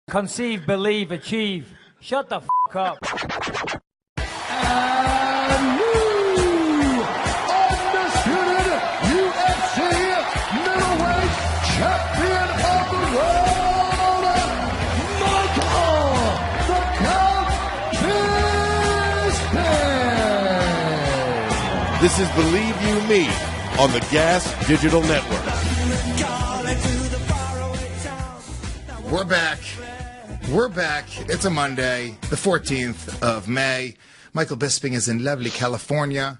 Conceive, believe, achieve. Shut the f*** up. And new undisputed UFC middleweight champion of the world, Michael the Count Bisping. This is Believe You Me on the Gas Digital Network. We're back. We're back. It's a Monday, the 14th of May. Michael Bisping is in lovely California.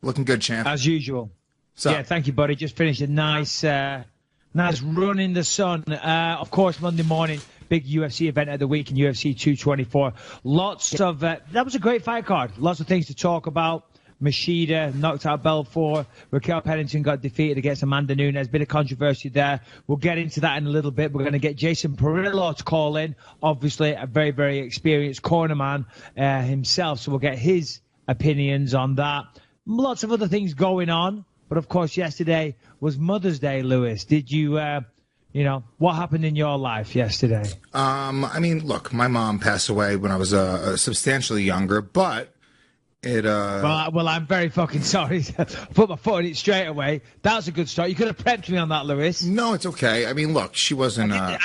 Looking good, champ. As usual. So, yeah, thank you, buddy. Just finished a nice run in the sun. Of course, Monday morning, big UFC event of the week in UFC 224. Lots of that was a great fight card. Lots of things to talk about. Machida knocked out Belfort. Raquel Pennington got defeated against Amanda Nunes. Bit of controversy there. We'll get into that in a little bit. We're going to get Jason Parillo to call in. Obviously, a very, very experienced cornerman himself. So we'll get his opinions on that. Lots of other things going on. But, of course, yesterday was Mother's Day, Lewis. Did you, what happened in your life yesterday? I mean, look, my mom passed away when I was substantially younger, but Well, I'm very fucking sorry. Put my foot on it straight away. That was a good start. You could have prepped me on that, Lewis. No, it's okay. I mean, look, she wasn't. I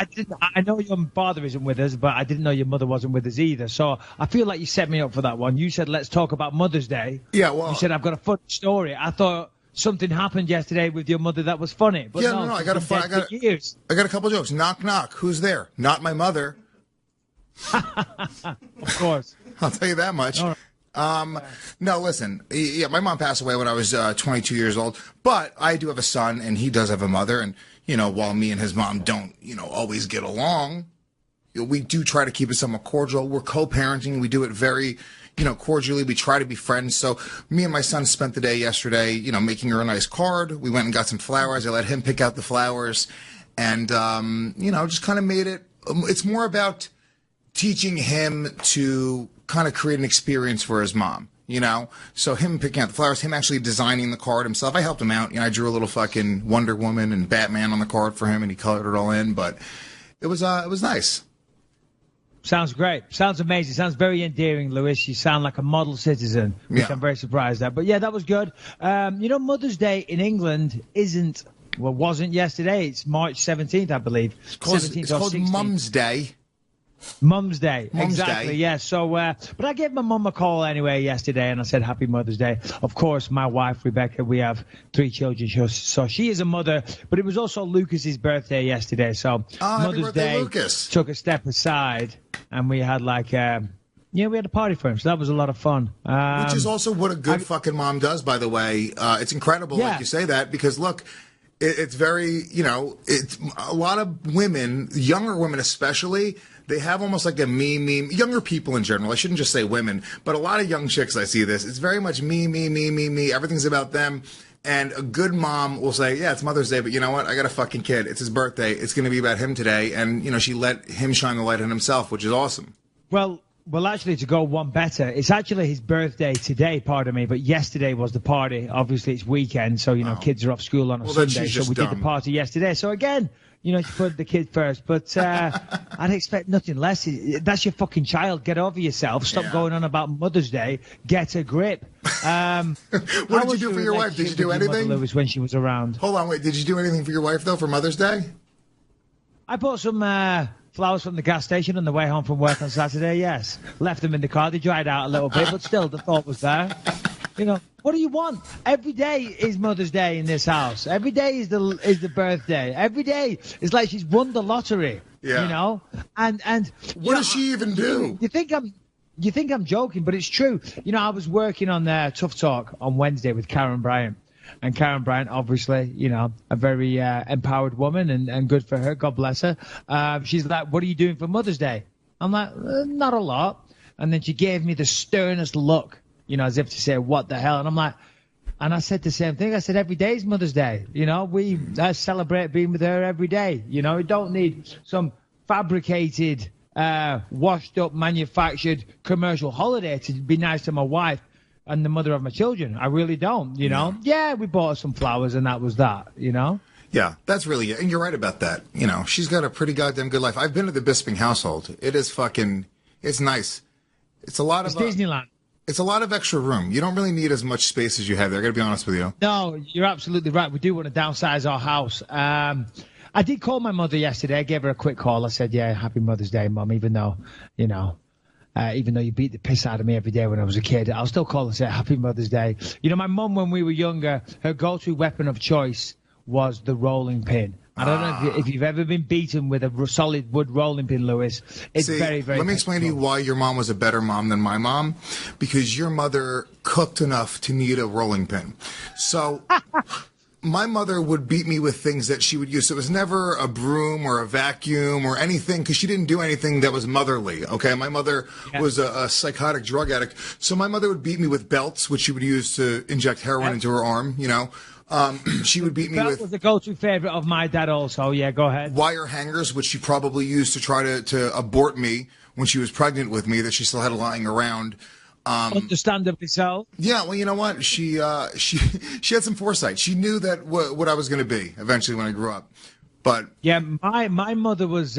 know your father isn't with us, but I didn't know your mother wasn't with us either. So I feel like you set me up for that one. You said, let's talk about Mother's Day. Yeah, well. You said, I've got a funny story. I thought something happened yesterday with your mother that was funny. But yeah, no, I got a couple jokes. Knock, knock. Who's there? Not my mother. Of course. I'll tell you that much. All right. No, listen. Yeah, my mom passed away when I was 22 years old, but I do have a son, and he does have a mother. And while me and his mom don't, always get along, we do try to keep it somewhat cordial. We're co-parenting. We do it very, cordially. We try to be friends. So me and my son spent the day yesterday, making her a nice card. We went and got some flowers. I let him pick out the flowers, and just kind of made it. It's more about teaching him to kind of create an experience for his mom, So him picking out the flowers, him actually designing the card himself. I helped him out. I drew a little fucking Wonder Woman and Batman on the card for him, and he colored it all in. But it was nice. Sounds great. Sounds amazing. Sounds very endearing, Lewis. You sound like a model citizen, which Yeah. I'm very surprised at. But yeah, that was good. Mother's Day in England wasn't yesterday. It's March 17th, I believe. It's called 16th. Mum's Day. Mum's Day. Mum's Exactly, Day. yeah. So, but I gave my mum a call anyway yesterday, and I said, Happy Mother's Day. Of course, my wife, Rebecca, we have 3 children, so she is a mother, but it was also Lucas's birthday yesterday, so Happy Mother's birthday, Day Lucas. took a step aside, and we had we had a party for him, so that was a lot of fun. Which is also what a good fucking mom does, by the way. It's incredible, Yeah. like you say that, because look, it's very, it's a lot of women, younger women especially, they have almost like a me, younger people in general. I shouldn't just say women, but a lot of young chicks, I see this. It's very much me. Everything's about them. And a good mom will say, yeah, it's Mother's Day, but you know what? I got a fucking kid. It's his birthday. It's going to be about him today. And, she let him shine the light on himself, which is awesome. Well, actually, to go one better, it's actually his birthday today, pardon me, but yesterday was the party. Obviously, it's weekend, so, kids are off school on a Sunday, so we did the party yesterday. So, again, you put the kid first, but I'd expect nothing less. That's your fucking child. Get over yourself. Stop going on about Mother's Day. Get a grip. What did you do for your wife? Did you do anything? Lewis, when she was around. Hold on, wait. Did you do anything for your wife, though, for Mother's Day? I bought some flowers from the gas station on the way home from work on Saturday, yes. Left them in the car. They dried out a little bit, but still the thought was there. What do you want? Every day is Mother's Day in this house. Every day is the birthday. Every day is like she's won the lottery. Yeah. And what does she even do? You think I'm joking, but it's true. I was working on Tough Talk on Wednesday with Karen Bryant. And Karen Bryant, obviously, a very empowered woman and good for her. God bless her. She's like, what are you doing for Mother's Day? I'm like, not a lot. And then she gave me the sternest look, as if to say, what the hell? And I'm like, and I said the same thing. I said, every day is Mother's Day. We celebrate being with her every day. We don't need some fabricated, washed up, manufactured commercial holiday to be nice to my wife and the mother of my children. I really don't, Yeah, we bought her some flowers and that was that, Yeah, that's really it. And you're right about that. You know, she's got a pretty goddamn good life. I've been to the Bisping household. It is fucking, it's nice. It's a lot It's of Disneyland. It's a lot of extra room. You don't really need as much space as you have there. I got to be honest with you. No, you're absolutely right. We do want to downsize our house. I did call my mother yesterday. I gave her a quick call. I said, yeah, happy Mother's Day, Mum, even though you beat the piss out of me every day when I was a kid, I'll still call and say happy Mother's Day. You know, my mum, when we were younger, her go-to weapon of choice was the rolling pin. I don't know if you've ever been beaten with a solid wood rolling pin, Lewis. It's very, very Let me explain to you why your mom was a better mom than my mom. Because your mother cooked enough to need a rolling pin. So my mother would beat me with things that she would use. So it was never a broom or a vacuum or anything, because she didn't do anything that was motherly, okay? My mother was a psychotic drug addict. So my mother would beat me with belts, which she would use to inject heroin into her arm, you know. She would beat me with... That was the go-to favorite of my dad also. Yeah, go ahead. Wire hangers, which she probably used to try to abort me when she was pregnant with me, that she still had lying around. Understandably so. Yeah, well, you know what? She had some foresight. She knew that what I was going to be eventually when I grew up. But yeah, my mother was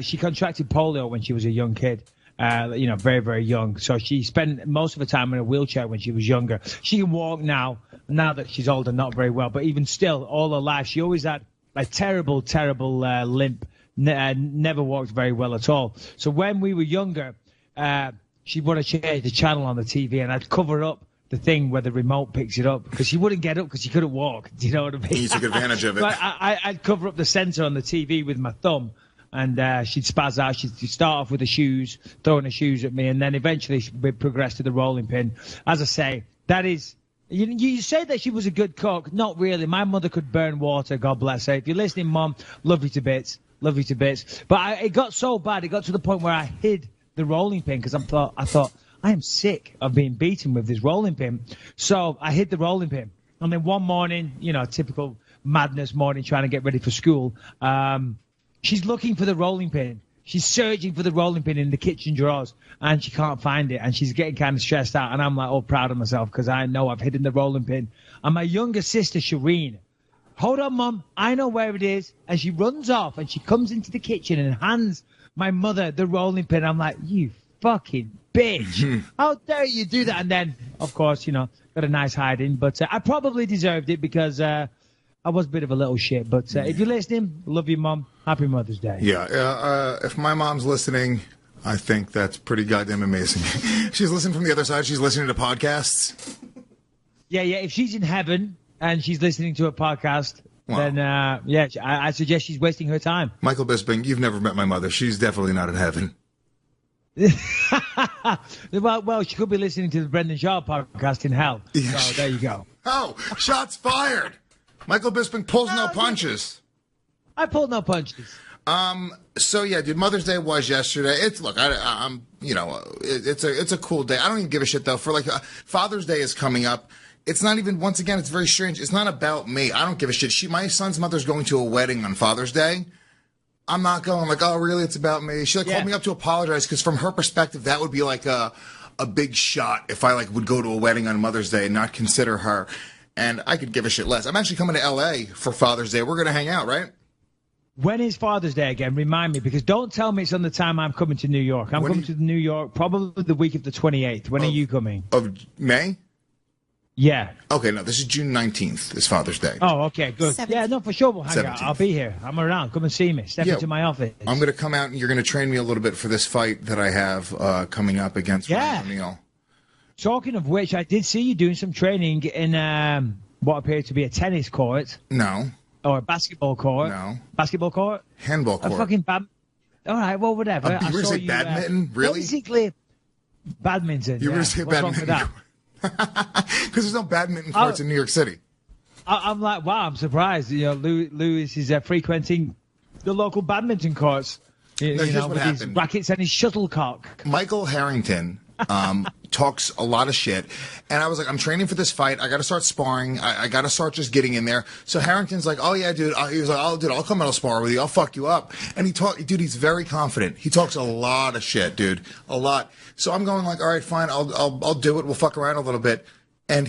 she contracted polio when she was a young kid. Very, very young. So she spent most of her time in a wheelchair when she was younger. She can walk now that she's older, not very well. But even still, all her life, she always had a terrible, terrible limp. Never walked very well at all. So when we were younger, she'd want to change the channel on the TV, and I'd cover up the thing where the remote picks it up, because she wouldn't get up because she couldn't walk. Do you know what I mean? you took advantage of it. But I'd cover up the sensor on the TV with my thumb. And she'd spaz out. She'd start off with the shoes, throwing the shoes at me, and then eventually we'd progress to the rolling pin. As I say, that is... You say that she was a good cook. Not really. My mother could burn water, God bless her. If you're listening, Mom, love you to bits. Love you to bits. But it got so bad, it got to the point where I hid the rolling pin, because I thought, I am sick of being beaten with this rolling pin. So I hid the rolling pin. And then one morning, typical madness morning, trying to get ready for school, she's looking for the rolling pin. She's searching for the rolling pin in the kitchen drawers, and she can't find it, and she's getting kind of stressed out, and I'm like, all proud of myself, because I know I've hidden the rolling pin. And my younger sister, Shireen, hold on, Mum, I know where it is. And she runs off, and she comes into the kitchen and hands my mother the rolling pin. I'm like, you fucking bitch. How dare you do that? And then, of course, got a nice hiding, but I probably deserved it, because I was a bit of a little shit. But if you're listening, love you, Mum. Happy Mother's Day. Yeah, if my mom's listening, I think that's pretty goddamn amazing. She's listening from the other side. She's listening to podcasts. Yeah. If she's in heaven and she's listening to a podcast, then, I suggest she's wasting her time. Michael Bisping, you've never met my mother. She's definitely not in heaven. Well, she could be listening to the Brendan Shaw podcast in hell. Yeah. So there you go. Oh, shots fired. Michael Bisping pulls no punches. I pulled no punches. So yeah, dude, Mother's Day was yesterday. It's a cool day. I don't even give a shit though. For Father's Day is coming up. It's not even, once again, it's very strange. It's not about me. I don't give a shit. My son's mother's going to a wedding on Father's Day. I'm not going like, oh, really? It's about me. She called me up to apologize, because from her perspective, that would be like a big shot if I would go to a wedding on Mother's Day and not consider her. And I could give a shit less. I'm actually coming to L.A. for Father's Day. We're going to hang out, right? When is Father's Day again? Remind me, because don't tell me it's on the time I'm coming to New York. I'm coming to New York probably the week of the 28th. When are you coming? Of May? Yeah. Okay, no, this is June 19th is Father's Day. Oh, okay, good. 17th. Yeah, no, for sure we'll hang out. 17th. I'll be here. I'm around. Come and see me. Step into my office. I'm going to come out, and you're going to train me a little bit for this fight that I have coming up against Ryan O'Neal. Talking of which, I did see you doing some training in what appeared to be a tennis court. No. Or a basketball court. No. Basketball court? Handball court. A fucking all right, well, whatever. You were going to say badminton? Really? Basically, badminton. You were going to say What's badminton? wrong with that? Because there's no badminton courts in New York City. I'm like, wow, I'm surprised. Lewis is frequenting the local badminton courts. Here's what with his happened. rackets and his shuttlecock. Michael Harrington talks a lot of shit, and I was like, I'm training for this fight. I got to start sparring. I got to start just getting in there. So Harrington's like, oh yeah, dude. He was like, oh dude, I'll come out and spar with you. I'll fuck you up. And dude, he's very confident. He talks a lot of shit, dude, a lot. So I'm going like, all right, fine, I'll do it. We'll fuck around a little bit. And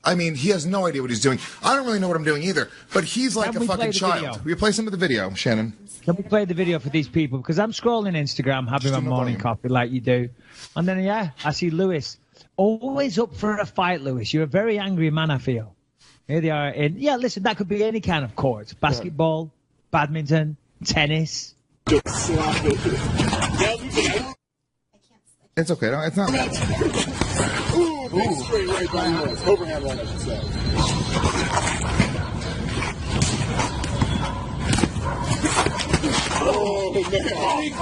I mean, he has no idea what he's doing. I don't really know what I'm doing either, but he's like Can a we play fucking the child. video? Will you play some of the video, Shannon? Can we play the video for these people? Because I'm scrolling Instagram, having my turn the morning volume. coffee like you do. And then, I see Lewis. Always up for a fight, Lewis. You're a very angry man, I feel. Here they are. Listen, that could be any kind of court. Basketball, badminton, tennis. It's okay. No, it's not. Ooh, big straight right by Lewis. Overhand right, I should say. Oh, man.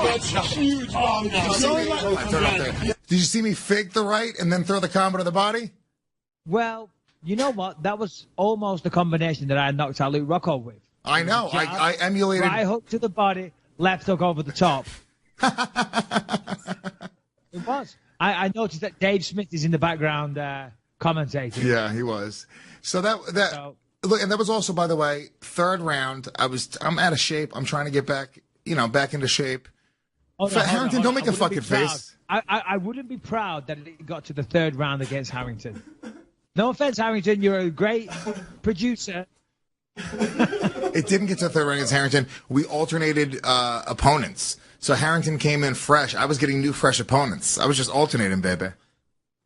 That's a huge body. Did you see me fake the right and then throw the combo to the body? Well, you know what? That was almost the combination that I knocked out Luke Rocco with. I know. I emulated. Right hook to the body, left hook over the top. It was. I noticed that Dave Smith is in the background commentating. Yeah, he was. So look, and that was also, by the way, third round. I'm out of shape. I'm trying to get back into shape. Hold on, Harrington, don't make a I wouldn't be fucking face. I wouldn't be proud that it got to the third round against Harrington. No offense, Harrington. You're a great producer. It didn't get to the third round against Harrington. We alternated opponents. So Harrington came in fresh. I was getting new, fresh opponents. I was just alternating, baby.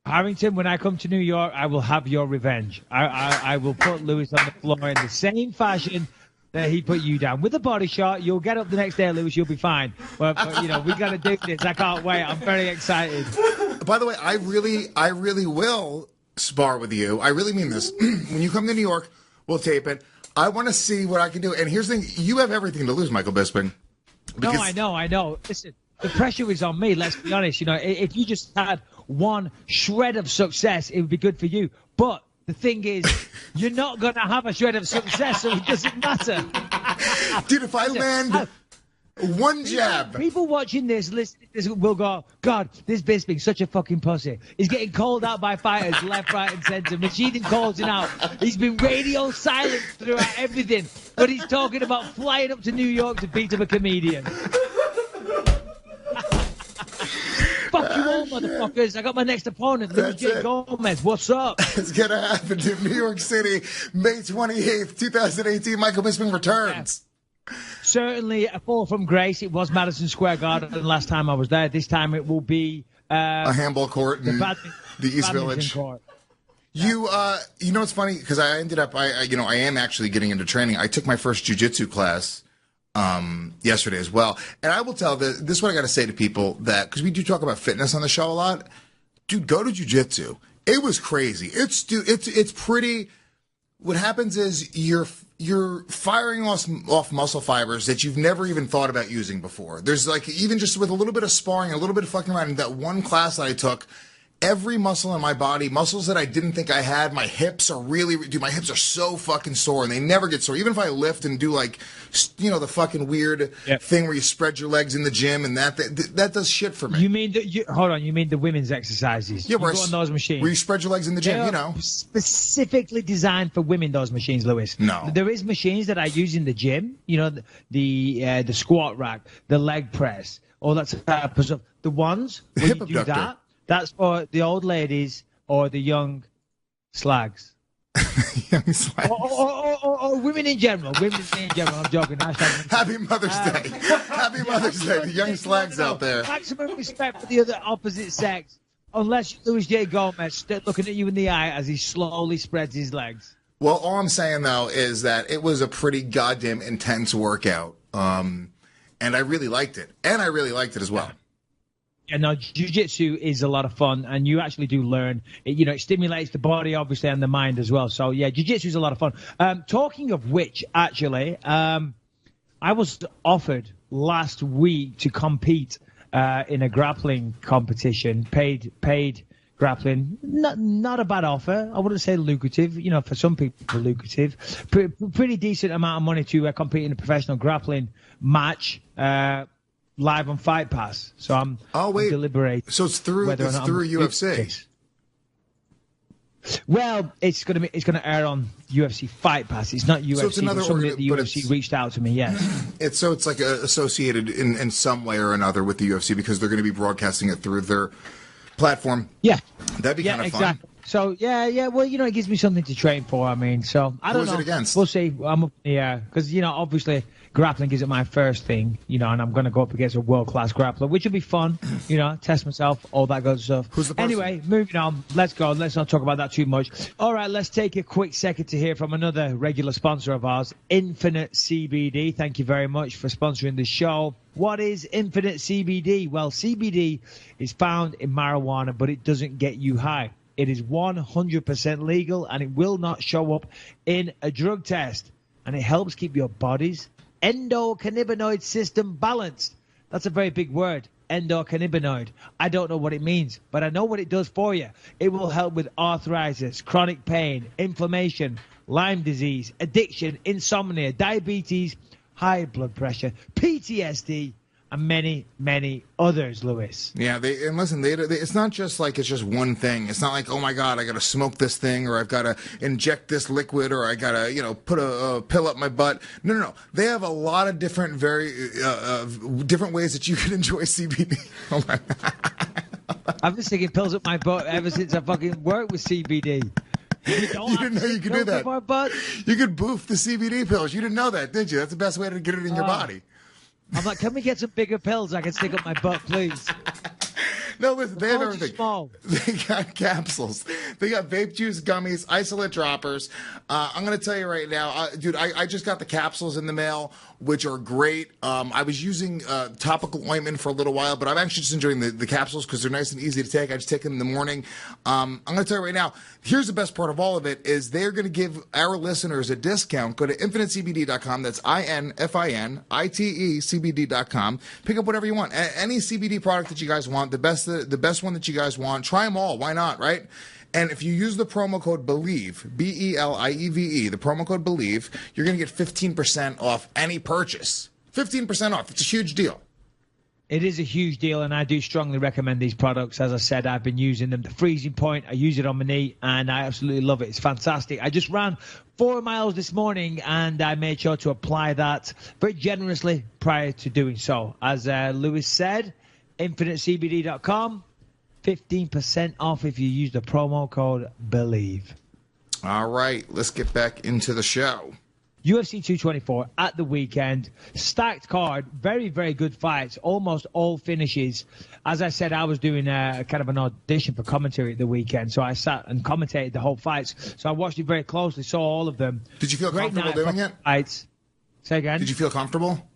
Harrington, when I come to New York, I will have your revenge. I will put Lewis on the floor in the same fashion that he put you down. With a body shot, you'll get up the next day, Lewis. You'll be fine. But we got to do this. I can't wait. I'm very excited. By the way, I really will spar with you. I really mean this. When you come to New York, we'll tape it. I want to see what I can do. And here's the thing. You have everything to lose, Michael Bisping. No, I know. Listen, the pressure is on me. Let's be honest. If you just had one shred of success, it would be good for you. But the thing is, you're not going to have a shred of success, so it doesn't matter. Dude, if I land one jab. People watching this, listening to this, will go, God, this Bisping, such a fucking pussy. He's getting called out by fighters left, right, and center. Machine calls him out. He's been radio silent throughout everything, but he's talking about flying up to New York to beat up a comedian. Fuck you all, motherfuckers. I got my next opponent, Luis J. Gomez. What's up? It's going to happen in New York City, May 28th, 2018. Michael Bisping returns. Certainly a fall from grace. It was Madison Square Garden last time I was there. This time it will be a handball court in the East Village. Court. You know what's funny? Because I ended up, I am actually getting into training. I took my first jiu-jitsu class yesterday as well. And I will tell this is what I got to say to people that, because we do talk about fitness on the show a lot. Dude, go to jiu-jitsu. It was crazy. It's pretty. What happens is you're firing off muscle fibers that you've never even thought about using before. There's even just with a little bit of sparring, a little bit of fucking around, in that one class that I took, every muscle in my body, muscles that I didn't think I had, my hips are my hips are so fucking sore, and they never get sore. Even if I lift and do the fucking weird thing where you spread your legs in the gym, and that does shit for me. You mean hold on? You mean the women's exercises? Yeah, you go on those machines where you spread your legs in the gym. They are specifically designed for women. Those machines, Lewis. No, there is machines that I use in the gym. The squat rack, the leg press, all that type of stuff. The ones where hip you abductor. do that. That's for the old ladies or the young slags. Young slags. Or women in general. Women in general. I'm joking. Happy Mother's Day. Happy Mother's Day. The young slags out there. Maximum respect for the other opposite sex. Unless Luis J. Gomez looking at you in the eye as he slowly spreads his legs. Well, all I'm saying, though, is that it was a pretty goddamn intense workout. And I really liked it. And I really liked it as well. Yeah, no, jiu-jitsu is a lot of fun, and you actually do learn. It stimulates the body, obviously, and the mind as well. So, yeah, jiu-jitsu is a lot of fun. Talking of which, actually, I was offered last week to compete in a grappling competition, paid grappling. Not a bad offer. I wouldn't say lucrative. For some people, lucrative. Pretty decent amount of money to compete in a professional grappling match. Live on Fight Pass, so I'm deliberating. So it's through UFC. Well, it's gonna air on UFC Fight Pass. It's not UFC. So it's another somebody at the UFC reached out to me. Yes. It's associated in some way or another with the UFC because they're going to be broadcasting it through their platform. Yeah. That'd be kind of exactly. fun. So yeah. Well, it gives me something to train for. I mean, so I don't know. Who is it against? We'll see. I'm up in the air because obviously grappling isn't my first thing. And I'm going to go up against a world-class grappler, which will be fun. Test myself, all that good stuff. Who's the person? Anyway, moving on. Let's go. Let's not talk about that too much. All right, let's take a quick second to hear from another regular sponsor of ours, Infinite CBD. Thank you very much for sponsoring the show. What is Infinite CBD? Well, CBD is found in marijuana, but it doesn't get you high. It is 100% legal, and it will not show up in a drug test. And it helps keep your body's endocannabinoid system balanced. That's a very big word, endocannabinoid. I don't know what it means, but I know what it does for you. It will help with arthritis, chronic pain, inflammation, Lyme disease, addiction, insomnia, diabetes, high blood pressure, PTSD, and many, many others, Lewis. Yeah, listen, it's not just like it's just one thing. It's not like, oh my God, I got to smoke this thing, or I've got to inject this liquid, or I got to, put a pill up my butt. No. They have a lot of different, different ways that you can enjoy CBD. I've been sticking pills up my butt ever since I fucking worked with CBD. You didn't know you could do that. You could boof the CBD pills. You didn't know that, did you? That's the best way to get it in your body. I'm like, can we get some bigger pills I can stick up my butt, please? No, listen, they have everything. Small. They got capsules. They got vape juice, gummies, isolate droppers. I'm going to tell you right now, dude, I just got the capsules in the mail, which are great. I was using topical ointment for a little while, but I'm actually just enjoying the capsules because they're nice and easy to take. I just take them in the morning. I'm going to tell you right now, here's the best part of all of it is they're going to give our listeners a discount. Go to infinitecbd.com. That's INFINITE-CBD.com. Pick up whatever you want. Any CBD product that you guys want, the best one that you guys want. Try them all. Why not, right? And if you use the promo code BELIEVE, BELIEVE, the promo code BELIEVE, you're going to get 15% off any purchase. 15% off. It's a huge deal. It is a huge deal, and I do strongly recommend these products. As I said, I've been using them. The Freezing Point, I use it on my knee, and I absolutely love it. It's fantastic. I just ran 4 miles this morning, and I made sure to apply that very generously prior to doing so. As Lewis said, infinitecbd.com, 15% off if you use the promo code BELIEVE. All right, let's get back into the show. UFC 224 at the weekend. Stacked card. Very, very good fights. Almost all finishes. As I said, I was doing kind of an audition for commentary at the weekend, so I sat and commentated the whole fights. So I watched it very closely, saw all of them. Did you feel comfortable doing it? Fights. Say again? Did you feel comfortable?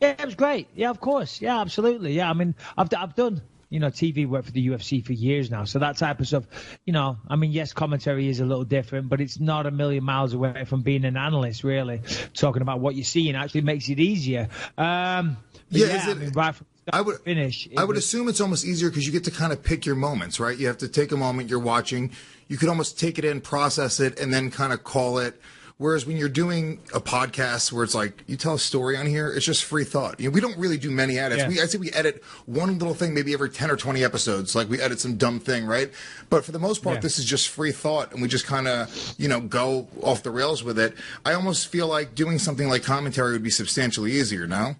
Yeah, it was great. Yeah, of course. Yeah, absolutely. Yeah, I mean, I've done TV work for the UFC for years now. So that type of stuff, yes, commentary is a little different, but it's not a million miles away from being an analyst, really. Talking about what you see and actually makes it easier. Right from start to finish. I would assume it's almost easier because you get to kind of pick your moments, right? You have to take a moment you're watching. You could almost take it in, process it, and then kind of call it. Whereas when you're doing a podcast where it's like you tell a story on here, it's just free thought. We don't really do many edits. Yeah. I'd say we edit one little thing maybe every 10 or 20 episodes. Like we edit some dumb thing, right? But for the most part, This is just free thought, and we just kind of, go off the rails with it. I almost feel like doing something like commentary would be substantially easier, no?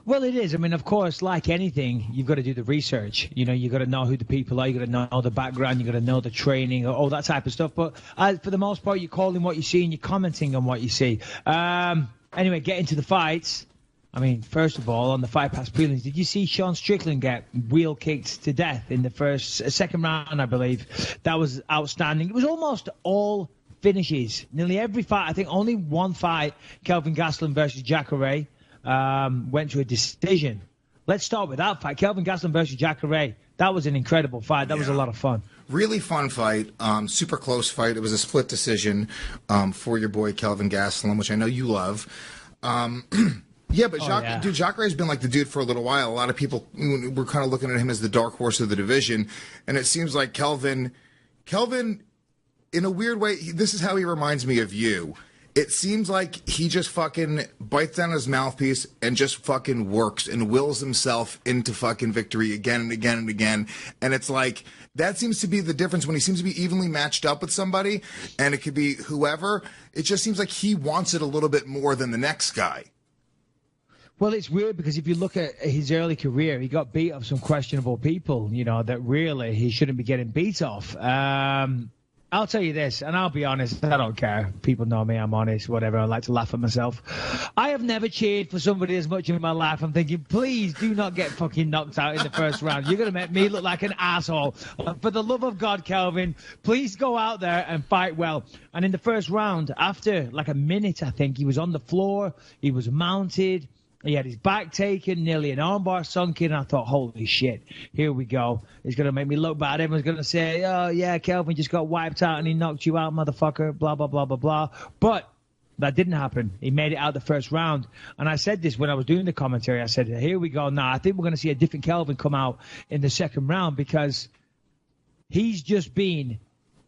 Well, it is. I mean, of course, like anything, you've got to do the research. You've got to know who the people are. You've got to know the background. You've got to know the training, all that type of stuff. But for the most part, you're calling what you see and you're commenting on what you see. Anyway, getting to the fights. I mean, first of all, on the Fight Pass prelims, did you see Sean Strickland get wheel kicked to death in the second round, I believe? That was outstanding. It was almost all finishes. Nearly every fight. I think only one fight, Kelvin Gastelum versus Jacare, went to a decision. Let's start with that fight. Kelvin Gastelum versus Jacare. That was an incredible fight. That was a lot of fun. Really fun fight. Super close fight. It was a split decision for your boy Kelvin Gastelum, which I know you love. Dude, Jacare's been like the dude for a little while. A lot of people were kind of looking at him as the dark horse of the division, and it seems like Kelvin, in a weird way, this is how he reminds me of you. It seems like he just fucking bites down his mouthpiece and just fucking works and wills himself into fucking victory again and again and again. And it's like, that seems to be the difference when he seems to be evenly matched up with somebody, and it could be whoever. It just seems like he wants it a little bit more than the next guy. Well, it's weird because if you look at his early career, he got beat off some questionable people, that really he shouldn't be getting beat off. I'll tell you this, and I'll be honest, I don't care. People know me, I'm honest, whatever. I like to laugh at myself. I have never cheered for somebody as much in my life. I'm thinking, please do not get fucking knocked out in the first round. You're going to make me look like an asshole. For the love of God, Kelvin, please go out there and fight well. And in the first round, after like a minute, I think, he was on the floor, he was mounted. He had his back taken, nearly an armbar sunk in. I thought, holy shit, here we go. It's going to make me look bad. Everyone's going to say, oh, yeah, Kelvin just got wiped out and he knocked you out, motherfucker, blah, blah, blah, blah, blah. But that didn't happen. He made it out the first round. And I said this when I was doing the commentary. I said, here we go now. I think we're going to see a different Kelvin come out in the second round because he's just been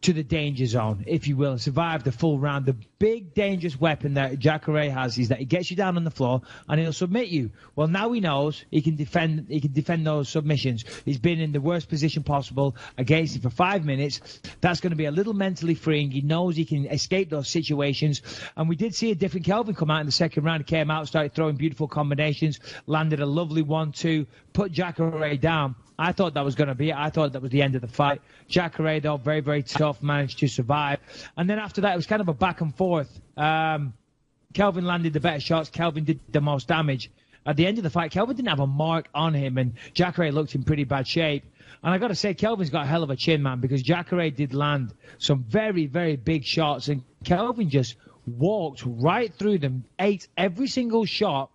to the danger zone, if you will, and survive the full round. The big dangerous weapon that Jacare has is that he gets you down on the floor and he'll submit you. Well, now he knows he can defend those submissions. He's been in the worst position possible against him for 5 minutes. That's going to be a little mentally freeing. He knows he can escape those situations. And we did see a different Kelvin come out in the second round. He came out, started throwing beautiful combinations, landed a lovely 1-2, put Jacare down. I thought that was going to be it. I thought that was the end of the fight. Jacare, though, very, very tough, managed to survive. And then after that, it was kind of a back and forth. Kelvin landed the better shots. Kelvin did the most damage. At the end of the fight, Kelvin didn't have a mark on him, and Jacare looked in pretty bad shape. And I got to say, Kelvin's got a hell of a chin, man, because Jacare did land some very, very big shots, and Kelvin just walked right through them, ate every single shot,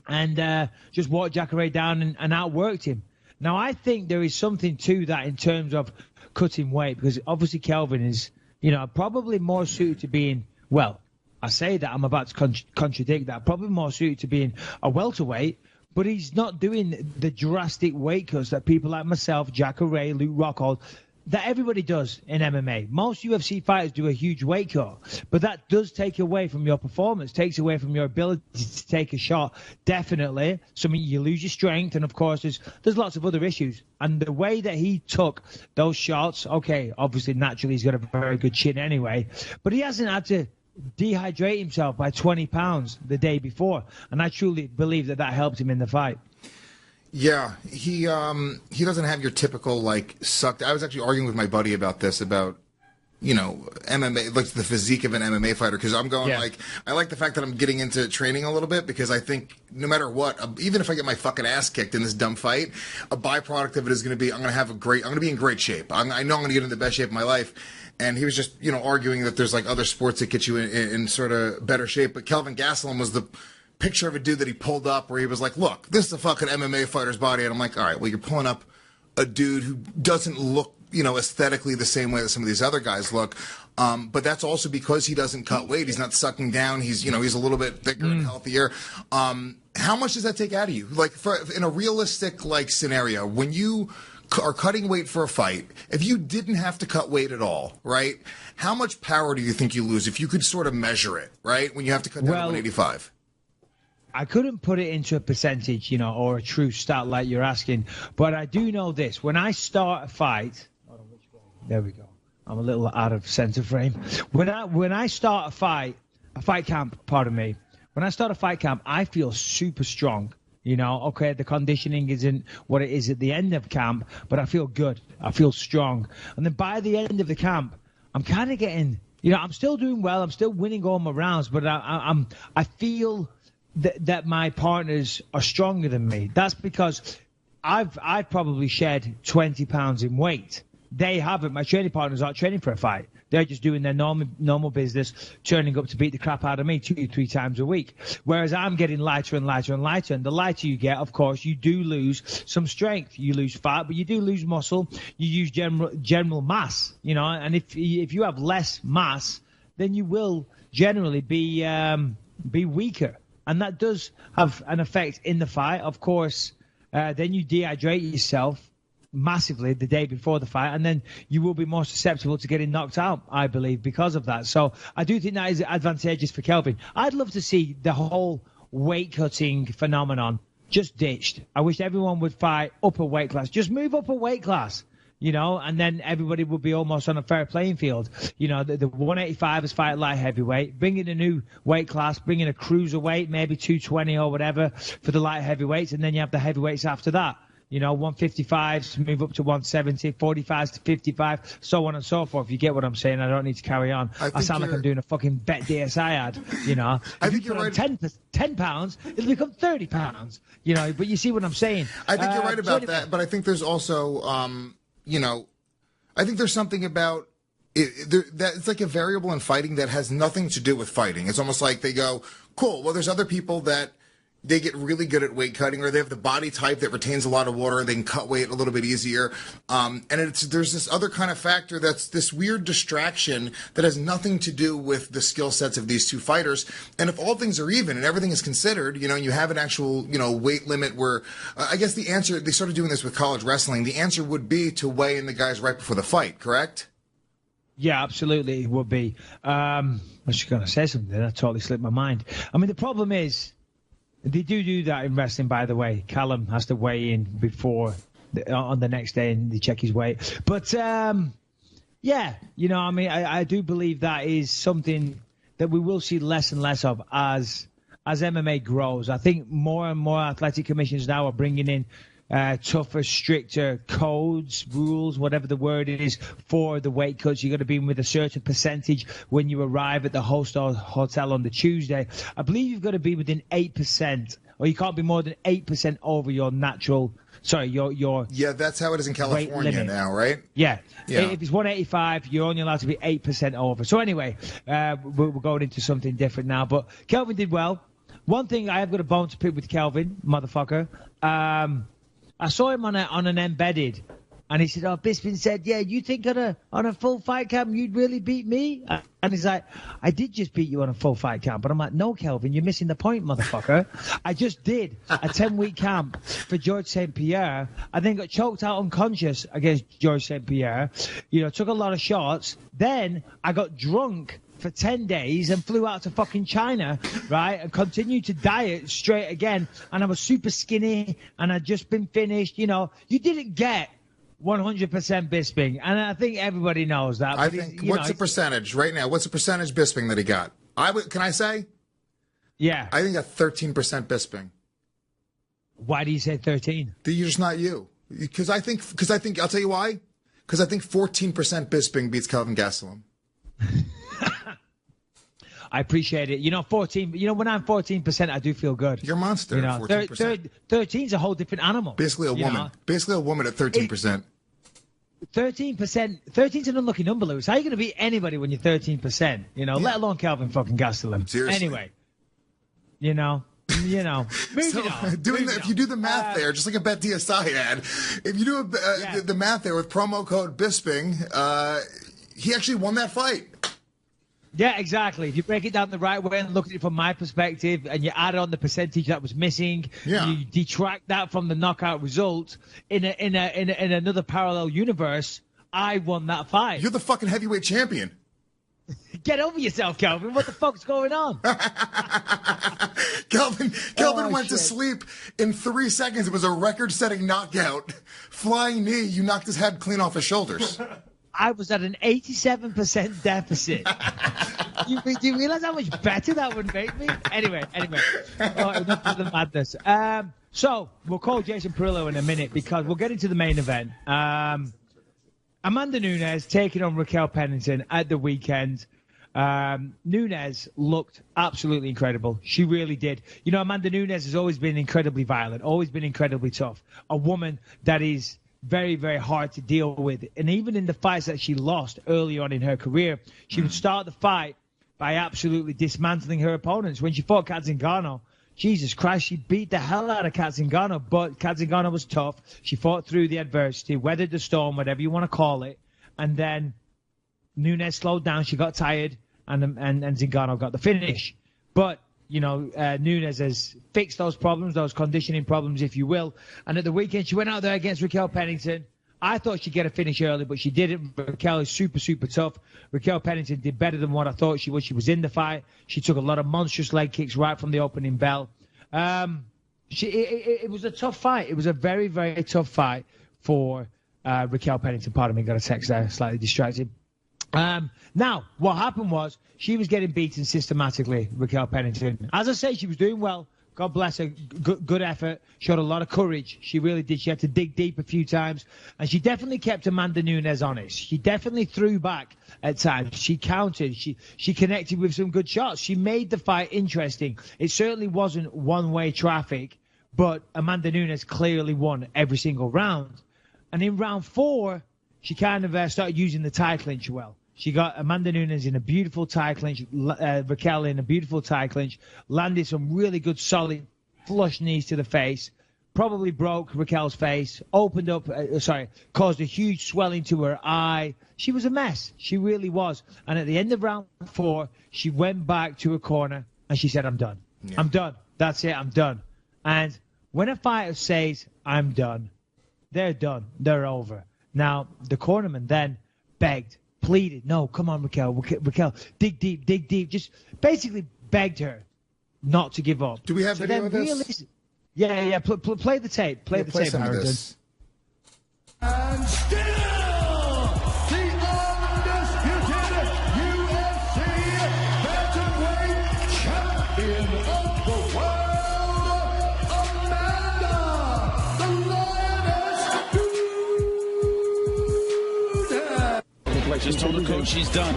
and just walked Jacare down and outworked him. Now, I think there is something to that in terms of cutting weight, because obviously Kelvin is, probably more suited to being, well, I say that, I'm about to contradict that, probably more suited to being a welterweight, but he's not doing the drastic weight cuts that people like myself, Jacare, Luke Rockhold, that everybody does in MMA. Most UFC fighters do a huge weight cut, but that does take away from your performance, takes away from your ability to take a shot. Definitely. You lose your strength, and of course there's lots of other issues. And the way that he took those shots, okay, obviously naturally he's got a very good chin anyway, but he hasn't had to dehydrate himself by 20 pounds the day before, and I truly believe that helped him in the fight. Yeah, he doesn't have your typical sucked. I was actually arguing with my buddy about this, about MMA, like the physique of an MMA fighter, because I'm going I like the fact that I'm getting into training a little bit, because I think no matter what, even if I get my fucking ass kicked in this dumb fight, a byproduct of it is going to be I'm going to be in great shape. I know I'm going to get in the best shape of my life. And he was just arguing that there's other sports that get you in sort of better shape, but Kelvin Gastelum was the picture of a dude that he pulled up where he was like, look, this is a fucking MMA fighter's body. And I'm like, all right, well, you're pulling up a dude who doesn't look, aesthetically the same way that some of these other guys look. But that's also because he doesn't cut weight. He's not sucking down. He's, he's a little bit thicker and healthier. How much does that take out of you? In a realistic, scenario, when you are cutting weight for a fight, if you didn't have to cut weight at all, right? How much power do you think you lose if you could sort of measure it, right? When you have to cut down to 185? I couldn't put it into a percentage, or a true stat like you're asking, but I do know this. When I start a fight, there we go. I'm a little out of center frame. When I start a fight camp, pardon me. When I start a fight camp, I feel super strong. Okay, the conditioning isn't what it is at the end of camp, but I feel good. I feel strong. And then by the end of the camp, I'm kind of getting, I'm still doing well. I'm still winning all my rounds, but I feel that my partners are stronger than me. That's because I've probably shed 20 pounds in weight. They haven't. My training partners aren't training for a fight. They're just doing their normal business, turning up to beat the crap out of me 2-3 times a week. Whereas I'm getting lighter and lighter and lighter. And the lighter you get, of course, you do lose some strength. You lose fat, but you do lose muscle. You use general mass, And if you have less mass, then you will generally be weaker. And that does have an effect in the fight. Of course, then you dehydrate yourself massively the day before the fight, and then you will be more susceptible to getting knocked out, I believe, because of that. So I do think that is advantageous for Kelvin. I'd love to see the whole weight-cutting phenomenon just ditched. I wish everyone would fight up a weight class. Just move up a weight class. and then everybody would be almost on a fair playing field. The 185 is fight light heavyweight. Bring in a new weight class, bring in a cruiserweight, maybe 220 or whatever for the light heavyweights, and then you have the heavyweights after that. 155s to move up to 170, 45s to 55, so on and so forth. If you get what I'm saying, I don't need to carry on. I sound like I'm doing a fucking Bet DSI ad, I think you're right. 10 pounds, it'll become 30 pounds, but you see what I'm saying. I think you're right about that, but I think there's also, I think there's something about that it's like a variable in fighting that has nothing to do with fighting. It's almost like they go, cool, well, there's other people that they get really good at weight cutting, or they have the body type that retains a lot of water. They can cut weight a little bit easier. And there's this other kind of factor that's this weird distraction that has nothing to do with the skill sets of these two fighters. And if all things are even and everything is considered, you have an actual, weight limit where I guess the answer, they started doing this with college wrestling. The answer would be to weigh in the guys right before the fight, correct? Yeah, absolutely, it would be. I was just going to say something. That totally slipped my mind. I mean, the problem is, they do that in wrestling, by the way. Callum has to weigh in before on the next day, and they check his weight. But I do believe that is something that we will see less and less of as MMA grows. I think more and more athletic commissions now are bringing in tougher, stricter codes, rules, whatever the word is, for the weight cuts. You've got to be with a certain percentage when you arrive at the hotel on the Tuesday. I believe you've got to be within 8%, or you can't be more than 8% over your natural. Sorry, your yeah, that's how it is in California now, right? Yeah. If it's 185, you're only allowed to be 8% over. So anyway, we're going into something different now. But Kelvin did well. One thing I have got a bone to pick with Kelvin, motherfucker. I saw him on an embedded, and he said, Bisping said, yeah, you think on a full fight camp you'd really beat me? And he's like, I did just beat you on a full fight camp. But I'm like, no, Kelvin, you're missing the point, motherfucker. I just did a 10-week camp for George St. Pierre. I then got choked out unconscious against George St. Pierre. Took a lot of shots. Then I got drunk for 10 days and flew out to fucking China, right, and continued to diet straight again, and I was super skinny, and I'd just been finished. You didn't get 100% Bisping, and I think everybody knows that. I think, what's the percentage right now? What's the percentage Bisping that he got? Can I say? Yeah. I think at 13% Bisping. Why do you say 13? You're just not you. Because I think, I'll tell you why. Because I think 14% Bisping beats Kelvin Gastelum. I appreciate it. 14. When I'm 14%, I do feel good. You're a monster. 14%. 13's a whole different animal. Basically a woman. Basically a woman at 13%. 13%. 13's an unlucky number, Lewis. How are you going to beat anybody when you're 13%? Let alone Calvin fucking Gastelum. Seriously. Anyway, moving on. If you do the math there, just like a Bet DSI ad, if you do the math there with promo code Bisping, he actually won that fight. Yeah, exactly. If you break it down the right way and look at it from my perspective, and you add on the percentage that was missing, you detract that from the knockout result in another parallel universe, I won that fight. You're the fucking heavyweight champion. Get over yourself, Kelvin. What the fuck's going on? Kelvin went to sleep in 3 seconds. It was a record-setting knockout. Flying knee, you knocked his head clean off his shoulders. I was at an 87% deficit. Do you realize how much better that would make me? Anyway. Enough of the madness. So we'll call Jason Parillo in a minute because we'll get into the main event. Amanda Nunes taking on Raquel Pennington at the weekend. Nunes looked absolutely incredible. She really did. Amanda Nunes has always been incredibly violent, always been incredibly tough. A woman that is very, very hard to deal with. And even in the fights that she lost early on in her career, she would start the fight by absolutely dismantling her opponents. When she fought Kat Zingano, Jesus Christ, she beat the hell out of Kat Zingano, but Kat Zingano was tough. She fought through the adversity, weathered the storm, whatever you want to call it. And then Nunes slowed down. She got tired, and Zingano got the finish. But Nunes has fixed those problems, those conditioning problems, if you will. And at the weekend, she went out there against Raquel Pennington. I thought she'd get a finish early, but she didn't. Raquel is super, super tough. Raquel Pennington did better than what I thought she would. She was in the fight. She took a lot of monstrous leg kicks right from the opening bell. It was a tough fight. It was a very, very tough fight for Raquel Pennington, pardon me, got a text there, slightly distracted. Now, what happened was she was getting beaten systematically, Raquel Pennington. As I say, she was doing well. God bless her. Good effort. Showed a lot of courage. She really did. She had to dig deep a few times. And she definitely kept Amanda Nunes honest. She definitely threw back at times. She countered. She connected with some good shots. She made the fight interesting. It certainly wasn't one-way traffic, but Amanda Nunes clearly won every single round. And in round 4, she kind of started using the tie clinch well. She got Amanda Nunes in a beautiful tie clinch, Raquel in a beautiful tie clinch, landed some really good, solid, flush knees to the face, probably broke Raquel's face, opened up, caused a huge swelling to her eye. She was a mess. She really was. And at the end of round 4, she went back to her corner and she said, I'm done. Yeah. I'm done. That's it. I'm done. And when a fighter says, I'm done, they're done. They're over. Now, the cornerman then begged, pleaded, no, come on, Raquel, dig deep. Just basically begged her not to give up. Do we have video of this? Yeah. Play the tape. Play the tape, Harrington. And still, the undisputed UFC bantamweight champion of the world, Amanda, the Lioness Nunes. Just told the coach she's done.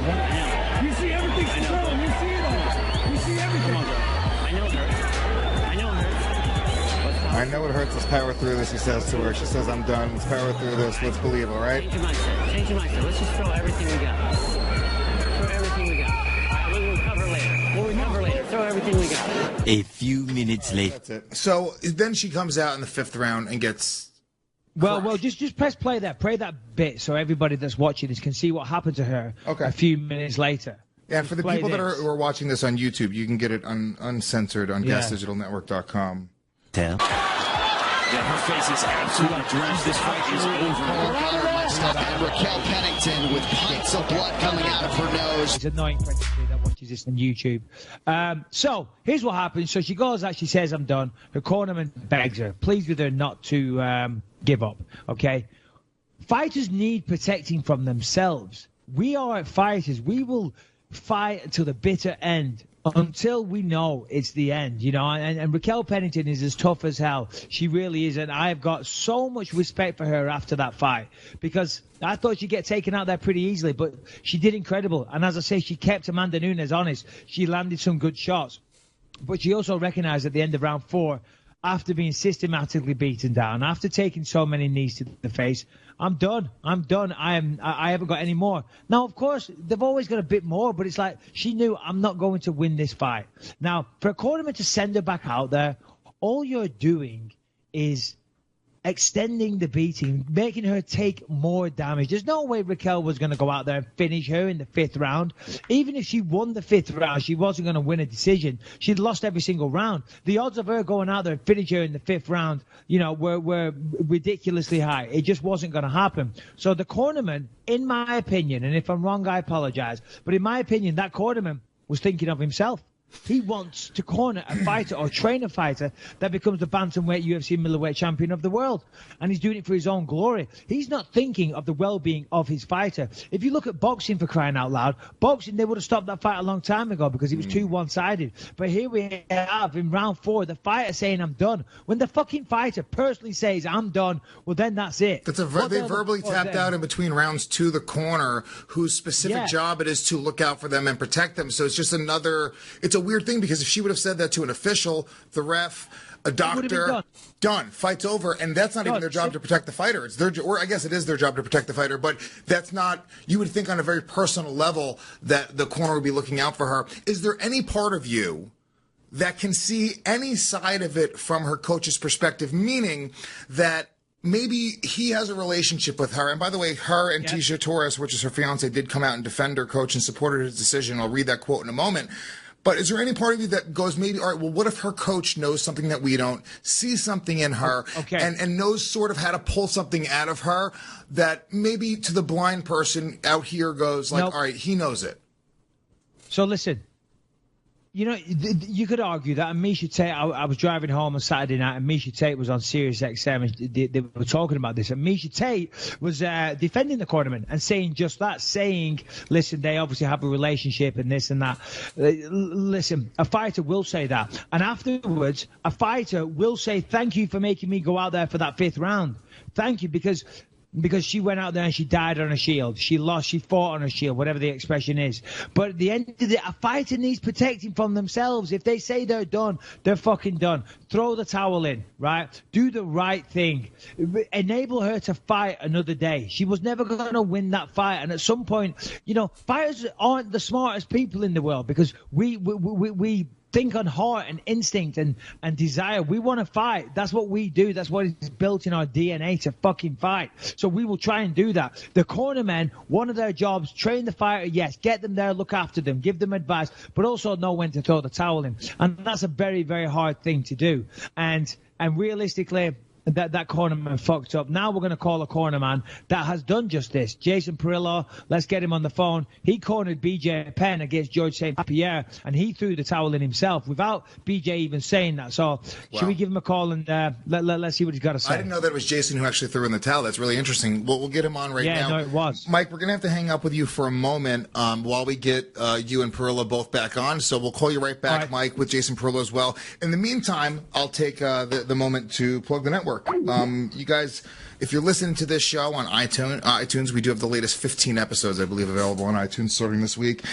You see everything, I know. You see it all. You see everything. Come on, girl. I know it hurts. I know it hurts. Let's power through this, he says to her. She says, I'm done. Let's power through this. Let's believe, all right? Change your mindset. Change your mindset. Let's just throw everything we got. Throw everything we got. All right, we'll recover later. We'll recover later. Throw everything we got. A few minutes later. That's it. So then she comes out in the 5th round and gets... Well, just press play there. Play that bit so everybody that's watching this can see what happened to her a few minutes later. Yeah, for the people that are watching this on YouTube, you can get it uncensored on gasdigitalnetwork.com. Tell. Yeah, her face is absolutely drenched. This fight is over. And Raquel Pennington with pints of blood coming out of her nose. It's annoying for anybody that watches this on YouTube. So here's what happens. So she goes out, she says, I'm done. Her cornerman begs her, pleads with her not to give up, okay? Fighters need protecting from themselves. We are fighters. We will fight until the bitter end, until we know it's the end, you know. And Raquel Pennington is as tough as hell. She really is. And I've got so much respect for her after that fight, because I thought she'd get taken out there pretty easily, but she did incredible. And as I say, she kept Amanda Nunes honest. She landed some good shots. But she also recognized at the end of round 4, after being systematically beaten down, after taking so many knees to the face, I'm done. I haven't got any more. Now, of course, they've always got a bit more, but it's like she knew, I'm not going to win this fight. Now, for a cornerman to send her back out there, all you're doing is extending the beating, making her take more damage. There's no way Raquel was going to go out there and finish her in the 5th round. Even if she won the 5th round, she wasn't going to win a decision. She'd lost every single round. The odds of her going out there and finish her in the 5th round, you know, were ridiculously high. It just wasn't going to happen. So the cornerman, in my opinion, and if I'm wrong, I apologize, but in my opinion, that cornerman was thinking of himself. He wants to corner a fighter or train a fighter that becomes the bantamweight UFC middleweight champion of the world. And he's doing it for his own glory. He's not thinking of the well-being of his fighter. If you look at boxing, for crying out loud, boxing, they would have stopped that fight a long time ago because it was too one-sided. But here we have, in round 4, the fighter saying, I'm done. When the fucking fighter personally says, I'm done, well, then that's it. They verbally tapped out in between rounds to the corner, whose specific job it is to look out for them and protect them. So it's just another... It's a weird thing, because if she would have said that to an official, the ref, a doctor, done, fight's over, and that's not even their job to protect the fighter. It's their, or I guess it is their job to protect the fighter, but that's not. You would think on a very personal level that the corner would be looking out for her. Is there any part of you that can see any side of it from her coach's perspective, meaning that maybe he has a relationship with her? And by the way, her and Tisha Torres, which is her fiance, did come out and defend her coach and supported his decision. I'll read that quote in a moment. But is there any part of you that goes, maybe, all right, well, what if her coach knows something that we don't, sees something in her, and knows sort of how to pull something out of her that maybe to the blind person out here goes like, all right, he knows it. So listen, you could argue that. And Misha Tate, I was driving home on Saturday night, and Misha Tate was on Sirius XM, and they were talking about this. And Misha Tate was defending the cornerman and saying just that, saying, listen, they obviously have a relationship and this and that. Listen, a fighter will say that. And afterwards, a fighter will say, thank you for making me go out there for that 5th round. Thank you, because she went out there and she died on a shield. She lost, she fought on a shield, whatever the expression is. But at the end of the day, a fighter needs protecting from themselves. If they say they're done, they're fucking done. Throw the towel in, right? Do the right thing. Enable her to fight another day. She was never going to win that fight. And at some point, fighters aren't the smartest people in the world, because we think on heart and instinct and desire. We want to fight. That's what we do. That's what is built in our DNA, to fucking fight. So we will try and do that. The cornermen, one of their jobs, train the fighter, yes, get them there, look after them, give them advice, but also know when to throw the towel in. And that's a very, very hard thing to do. And realistically, that cornerman fucked up. Now we're going to call a cornerman that has done just this. Jason Parillo, let's get him on the phone. He cornered BJ Penn against George St. Pierre, and he threw the towel in himself without BJ even saying that. So should we give him a call and let's see what he's got to say? I didn't know that it was Jason who actually threw in the towel. That's really interesting. We'll get him on now. Yeah, no, it was. Mike, we're going to have to hang up with you for a moment while we get you and Parillo both back on. So we'll call you right back, right, Mike, with Jason Parillo as well. In the meantime, I'll take the moment to plug the network. You guys, if you're listening to this show on iTunes, we do have the latest 15 episodes, I believe, available on iTunes starting this week.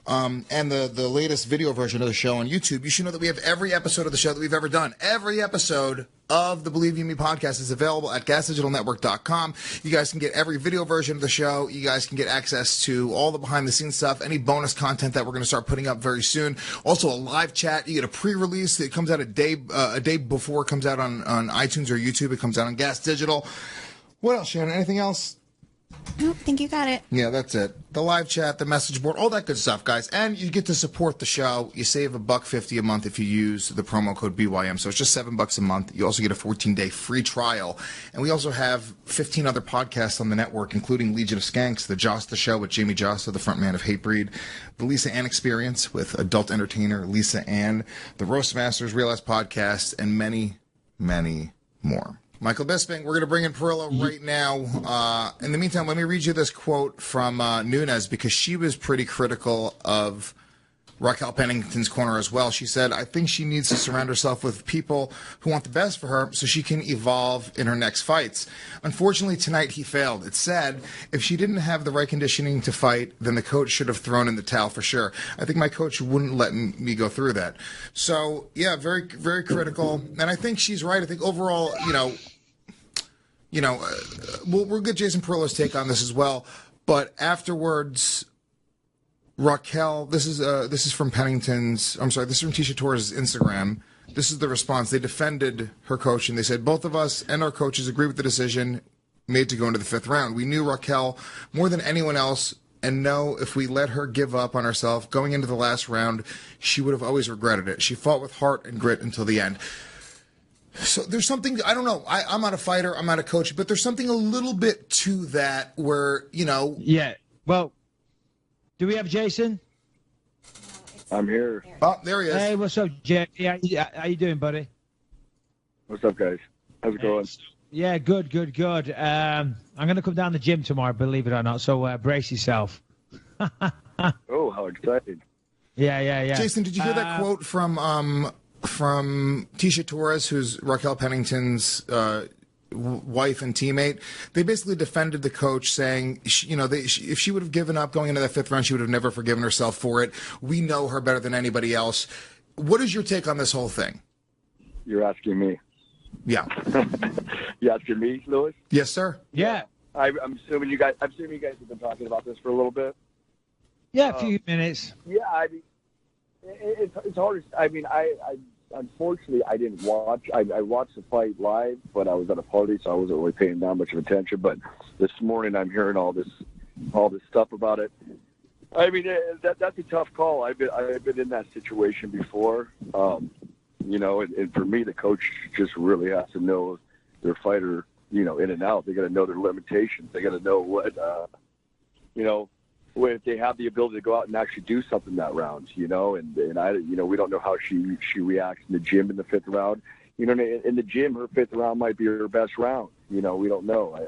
And the latest video version of the show on YouTube. You should know that we have every episode of the show that we've ever done. Every episode of the Believe You Me podcast is available at gasdigitalnetwork.com. You guys can get every video version of the show. You guys can get access to all the behind-the-scenes stuff, any bonus content that we're going to start putting up very soon. Also, a live chat. You get a pre-release that comes out a day before it comes out on iTunes or YouTube. It comes out on Gas Digital. What else, Shannon? Anything else? I don't think you got it. Yeah, that's it. The live chat, the message board, all that good stuff, guys. And you get to support the show. You save $1.50 a month if you use the promo code BYM. So it's just $7 a month. You also get a 14-day free trial. And we also have 15 other podcasts on the network, including Legion of Skanks, The Josta Show with Jamie Josta, the frontman of Hatebreed, the Lisa Ann Experience with adult entertainer Lisa Ann, the Roast Masters Real Ass Podcast, and many, many more. Michael Bisping, we're going to bring in Parillo right now. In the meantime, let me read you this quote from Nunes, because she was pretty critical of Raquel Pennington's corner as well. She said, I think she needs to surround herself with people who want the best for her so she can evolve in her next fights. Unfortunately, tonight he failed. It said, if she didn't have the right conditioning to fight, then the coach should have thrown in the towel for sure. I think my coach wouldn't let me go through that. So, yeah, very, very critical. And I think she's right. I think overall, we'll get Jason Parillo's take on this as well. But afterwards, Raquel, this is from Pennington's. I'm sorry, this is from Tisha Torres' Instagram. This is the response. They defended her coach, and they said, both of us and our coaches agree with the decision made to go into the 5th round. We knew Raquel more than anyone else, and know if we let her give up on herself going into the last round, she would have always regretted it. She fought with heart and grit until the end. So there's something, I don't know, I'm not a fighter, I'm not a coach, but there's something a little bit to that where, Yeah, well, do we have Jason? I'm here. Oh, there he is. Hey, what's up, Jay? How you doing, buddy? What's up, guys? How's it going? Yeah, good. I'm going to come down the gym tomorrow, believe it or not, so brace yourself. Oh, how exciting. Yeah. Jason, did you hear that quote from Tisha Torres, who's Raquel Pennington's wife and teammate? They basically defended the coach, saying, if she would have given up going into that 5th round, she would have never forgiven herself for it. We know her better than anybody else. What is your take on this whole thing? You're asking me. Yeah. You asking me, Louis? Yes, sir. Yeah. I'm assuming you guys have been talking about this for a little bit. Yeah, a few minutes. Yeah, I mean, it's hard. I mean, I unfortunately I didn't watch. I watched the fight live, but I was at a party, so I wasn't really paying that much of attention. But this morning, I'm hearing all this stuff about it. I mean, that's a tough call. I've been in that situation before. And for me, the coach just really has to know their fighter, in and out. They got to know their limitations. They got to know what, if they have the ability to go out and actually do something that round, and I, we don't know how she reacts in the gym in the 5th round. In the gym, her 5th round might be her best round. We don't know.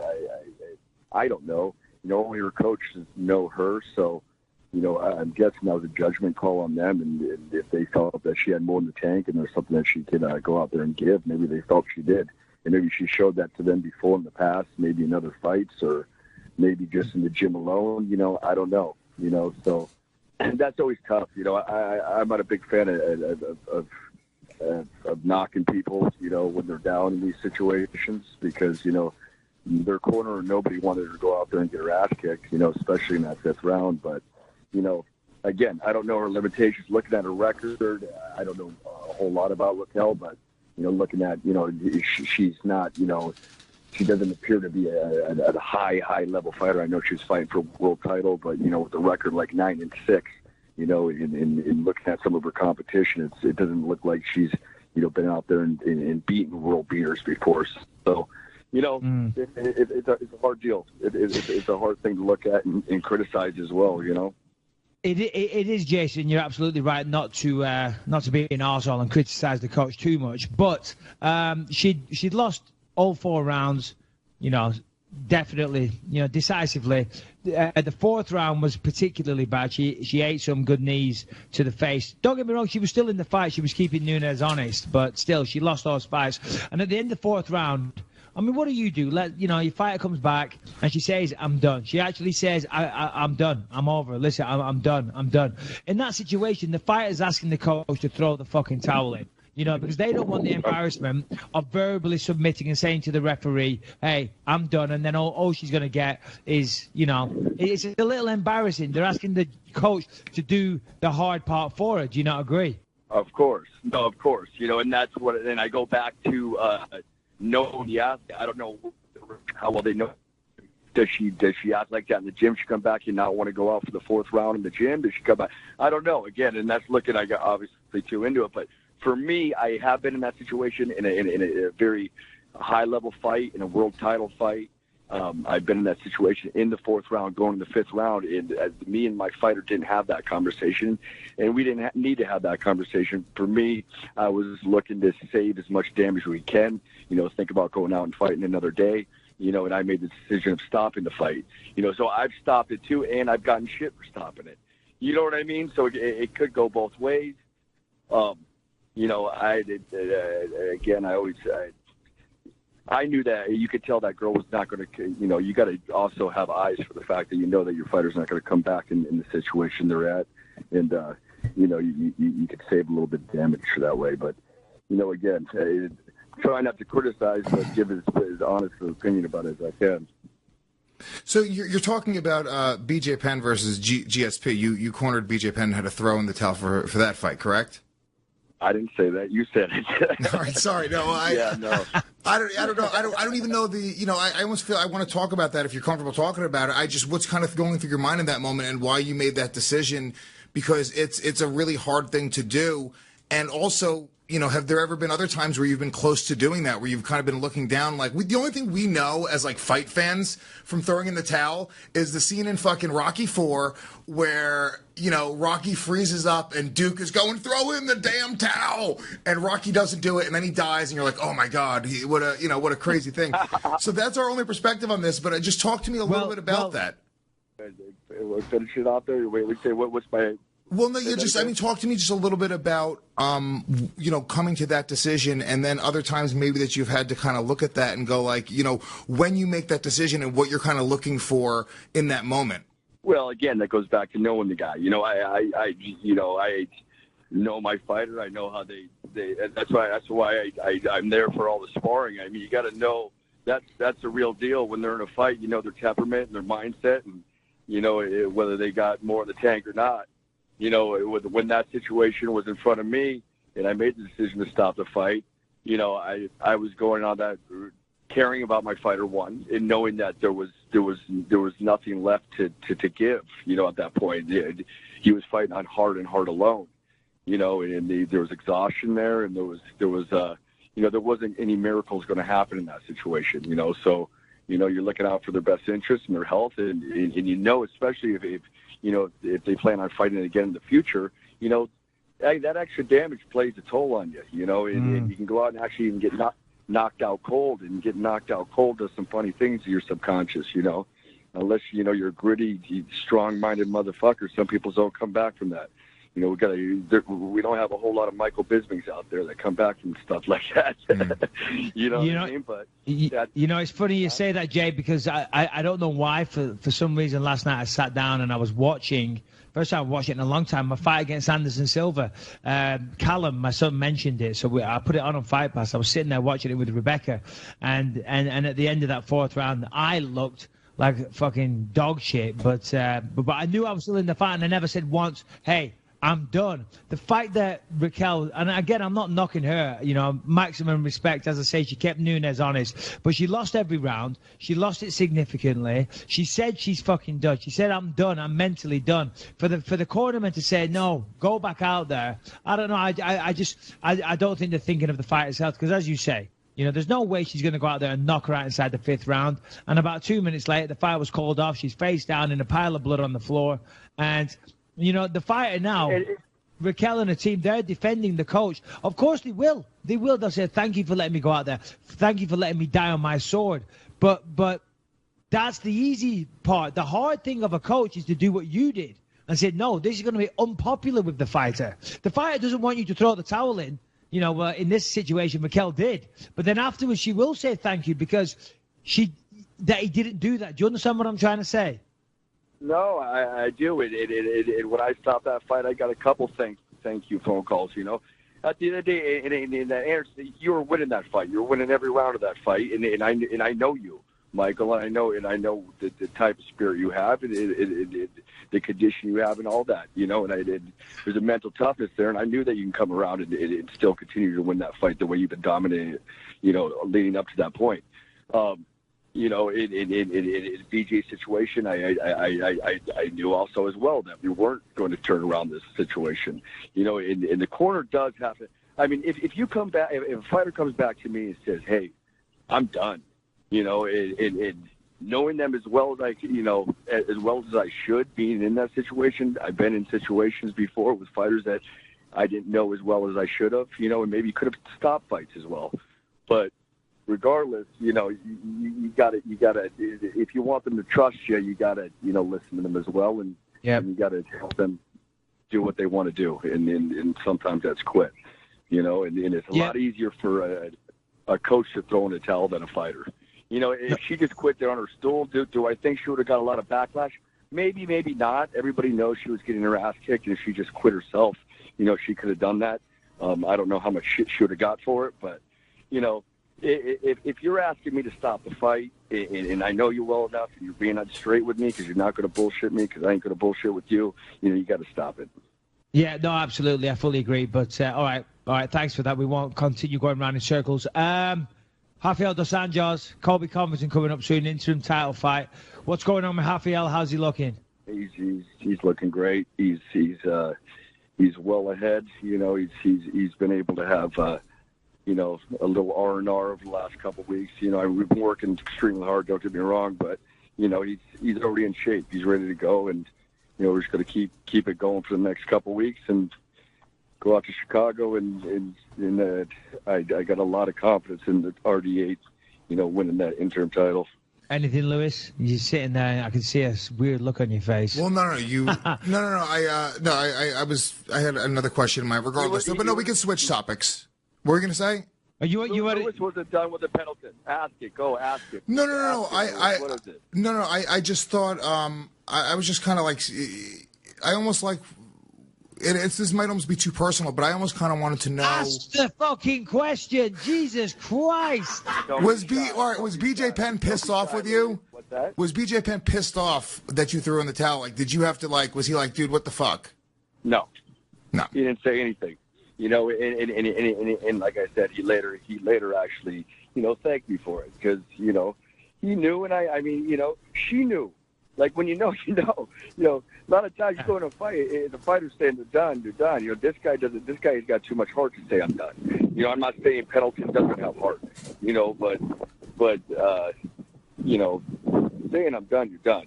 I don't know. Only her coaches know her, so I'm guessing that was a judgment call on them, and if they felt that she had more in the tank and there's something that she could go out there and give, maybe they felt she did, and maybe she showed that to them before in the past, maybe in other fights or maybe just in the gym alone. I don't know. So and that's always tough. I'm not a big fan of knocking people, when they're down in these situations, because their corner, nobody wanted her to go out there and get her ass kicked, especially in that 5th round, but. Again, I don't know her limitations. Looking at her record, I don't know a whole lot about Raquel, but, looking at, she's not, she doesn't appear to be a high-level fighter. I know she was fighting for a world title, but, with a record like 9-6, in looking at some of her competition, it doesn't look like she's, been out there and beaten world beaters before. So, it's a hard deal. It's a hard thing to look at and criticize as well, It is, Jason. You're absolutely right not to be an arsehole and criticise the coach too much. But she'd lost all 4 rounds, definitely, decisively. The 4th round was particularly bad. She ate some good knees to the face. Don't get me wrong, she was still in the fight. She was keeping Nunes honest, but still, she lost those fights. And at the end of the 4th round, I mean, what do? Your fighter comes back and she says, I'm done. She actually says, I'm done. I'm over. Listen, I'm done. I'm done. In that situation, the fighter's asking the coach to throw the fucking towel in, because they don't want the embarrassment of verbally submitting and saying to the referee, hey, I'm done. And then all she's going to get is, it's a little embarrassing. They're asking the coach to do the hard part for her. Do you not agree? Of course. No, of course. And that's what, and I go back to, no, yeah, I don't know how well they know. Does she act like that in the gym? She come back and not want to go out for the 4th round in the gym? Does she come back? I don't know. Again, and that's looking, I got obviously too into it. But for me, I have been in that situation in a very high-level fight, in a world title fight. I've been in that situation in the 4th round, going to the 5th round, and me and my fighter didn't have that conversation, and we didn't need to have that conversation. For me, I was looking to save as much damage as we can, think about going out and fighting another day, and I made the decision of stopping the fight. So I've stopped it too, and I've gotten shit for stopping it. You know what I mean? So it could go both ways. I knew that you could tell that girl was not going to, you got to also have eyes for the fact that that your fighter's not going to come back in the situation they're at. And, you could save a little bit of damage that way. But, again, try not to criticize, but give as honest an opinion about it as I can. So you're talking about BJ Penn versus GSP. You cornered BJ Penn and had to throw in the towel for that fight, correct? I didn't say that. You said it. All right, sorry. No, yeah, no. I don't know. I don't even know I almost feel I want to talk about that if you're comfortable talking about it. What's kind of going through your mind in that moment and why you made that decision, because it's a really hard thing to do. And also, have there ever been other times where you've been close to doing that, where you've kind of been looking down? The only thing we know as fight fans from throwing in the towel is the scene in fucking Rocky IV where, Rocky freezes up and Duke is going, throw in the damn towel. And Rocky doesn't do it. And then he dies. And you're like, oh my God, what a crazy thing. So that's our only perspective on this. But just talk to me a little bit about that. Finish it out there. Wait, say what's my... Well, no, talk to me just a little bit about, coming to that decision, and then other times maybe that you've had to kind of look at that and go when you make that decision and what you're kind of looking for in that moment. Well, again, that goes back to knowing the guy. I know my fighter. I know how they that's why I'm there for all the sparring. I mean, you got to know that's a real deal when they're in a fight. Their temperament and their mindset, and whether they got more in the tank or not. When that situation was in front of me and I made the decision to stop the fight, I was going on that, caring about my fighter one and knowing that there was nothing left to give, at that point. He was fighting on heart and heart alone, and there was exhaustion there, and there wasn't any miracles going to happen in that situation, so, you're looking out for their best interest and their health, and especially if if they plan on fighting it again in the future, that extra damage plays a toll on you, and you can go out and actually even get knocked out cold, and get knocked out cold does some funny things to your subconscious, unless, you're a gritty, strong-minded motherfucker. Some people don't come back from that. We don't have a whole lot of Michael Bispings out there that come back from stuff like that. You know what I mean? But it's funny you say that, Jay, because I don't know why. For some reason, last night I sat down and I was watching. First time I've watched it in a long time. My fight against Anderson Silva. Callum, my son, mentioned it, so I put it on Fight Pass. I was sitting there watching it with Rebecca, and at the end of that fourth round, I looked like fucking dog shit. But I knew I was still in the fight, and I never said once, "Hey, I'm done." The fight that Raquel, and again, I'm not knocking her, maximum respect. As I say, she kept Nunes honest, but she lost every round. She lost it significantly. She said she's fucking done. She said, "I'm done. I'm mentally done." For the cornerman to say, "No, go back out there." I don't know. I don't think they're thinking of the fighter's health, because as you say, there's no way she's going to go out there and knock her out inside the fifth round. And about 2 minutes later, the fight was called off. She's face down in a pile of blood on the floor. And the fighter now, Raquel and her team, they're defending the coach. Of course they will. They will. They'll say, "Thank you for letting me go out there. Thank you for letting me die on my sword." But that's the easy part. The hard thing of a coach is to do what you did and say, "No, this is going to be unpopular with the fighter." The fighter doesn't want you to throw the towel in. In this situation, Raquel did. But then afterwards, she will say thank you because he didn't do that. Do you understand what I'm trying to say? No, I do. When I stopped that fight, I got a couple thank you phone calls. At the end of the day, you were winning that fight. You were winning every round of that fight, and I know you, Michael, and I know the type of spirit you have, and the condition you have, and all that. And there's a mental toughness there, and I knew that you can come around and still continue to win that fight the way you've been dominating it, leading up to that point. In BJ's situation, I knew also as well that we weren't going to turn around this situation. And the corner does have to. I mean, if you come back, if a fighter comes back to me and says, "Hey, I'm done," and knowing them as well as as well as I should, being in that situation, I've been in situations before with fighters that I didn't know as well as I should have, and maybe could have stopped fights as well, but. Regardless, you gotta, if you want them to trust you, you gotta, listen to them as well, and you gotta help them do what they want to do, and sometimes that's quit, and it's a lot easier for a coach to throw in a towel than a fighter. If she just quit there on her stool, do I think she would have got a lot of backlash? Maybe, maybe not. Everybody knows she was getting her ass kicked, and if she just quit herself, she could have done that. I don't know how much shit she would have got for it, but, if you're asking me to stop the fight, and I know you well enough, and you're being straight with me because you're not going to bullshit me because I ain't going to bullshit with you, you got to stop it. Yeah, no, absolutely. I fully agree. But all right. Thanks for that. We won't continue going around in circles. Rafael dos Anjos, Colby Covington coming up soon, interim title fight. What's going on with Rafael? How's he looking? He's looking great. He's well ahead. He's been able to have. A little R&R over the last couple of weeks. We've been working extremely hard, don't get me wrong, but, he's already in shape. He's ready to go, and, we're just going to keep it going for the next couple of weeks and go out to Chicago, and I got a lot of confidence in the RD8, winning that interim title. Anything, Lewis? You're sitting there. I can see a weird look on your face. Well, no. I had another question in mind, regardless. But no, we can switch topics. What were you going to say? Lewis wasn't done with the Pendleton. Ask it. Go ask it. No. What is it? No. I just thought I was just kind of like I almost like this might almost be too personal, but I almost kind of wanted to know. Ask the fucking question. Jesus Christ. Was BJ Penn pissed off with you? What's that? Was BJ Penn pissed off that you threw in the towel? Like, did you have to was he like, dude, what the fuck? No. He didn't say anything. And like I said, he later actually, thanked me for it because, he knew, and I mean, she knew. Like when you know, a lot of times you go in a fight, the fighter's saying they're done. This guy's got too much heart to say I'm done. I'm not saying Pendleton doesn't have heart, but saying I'm done, you're done.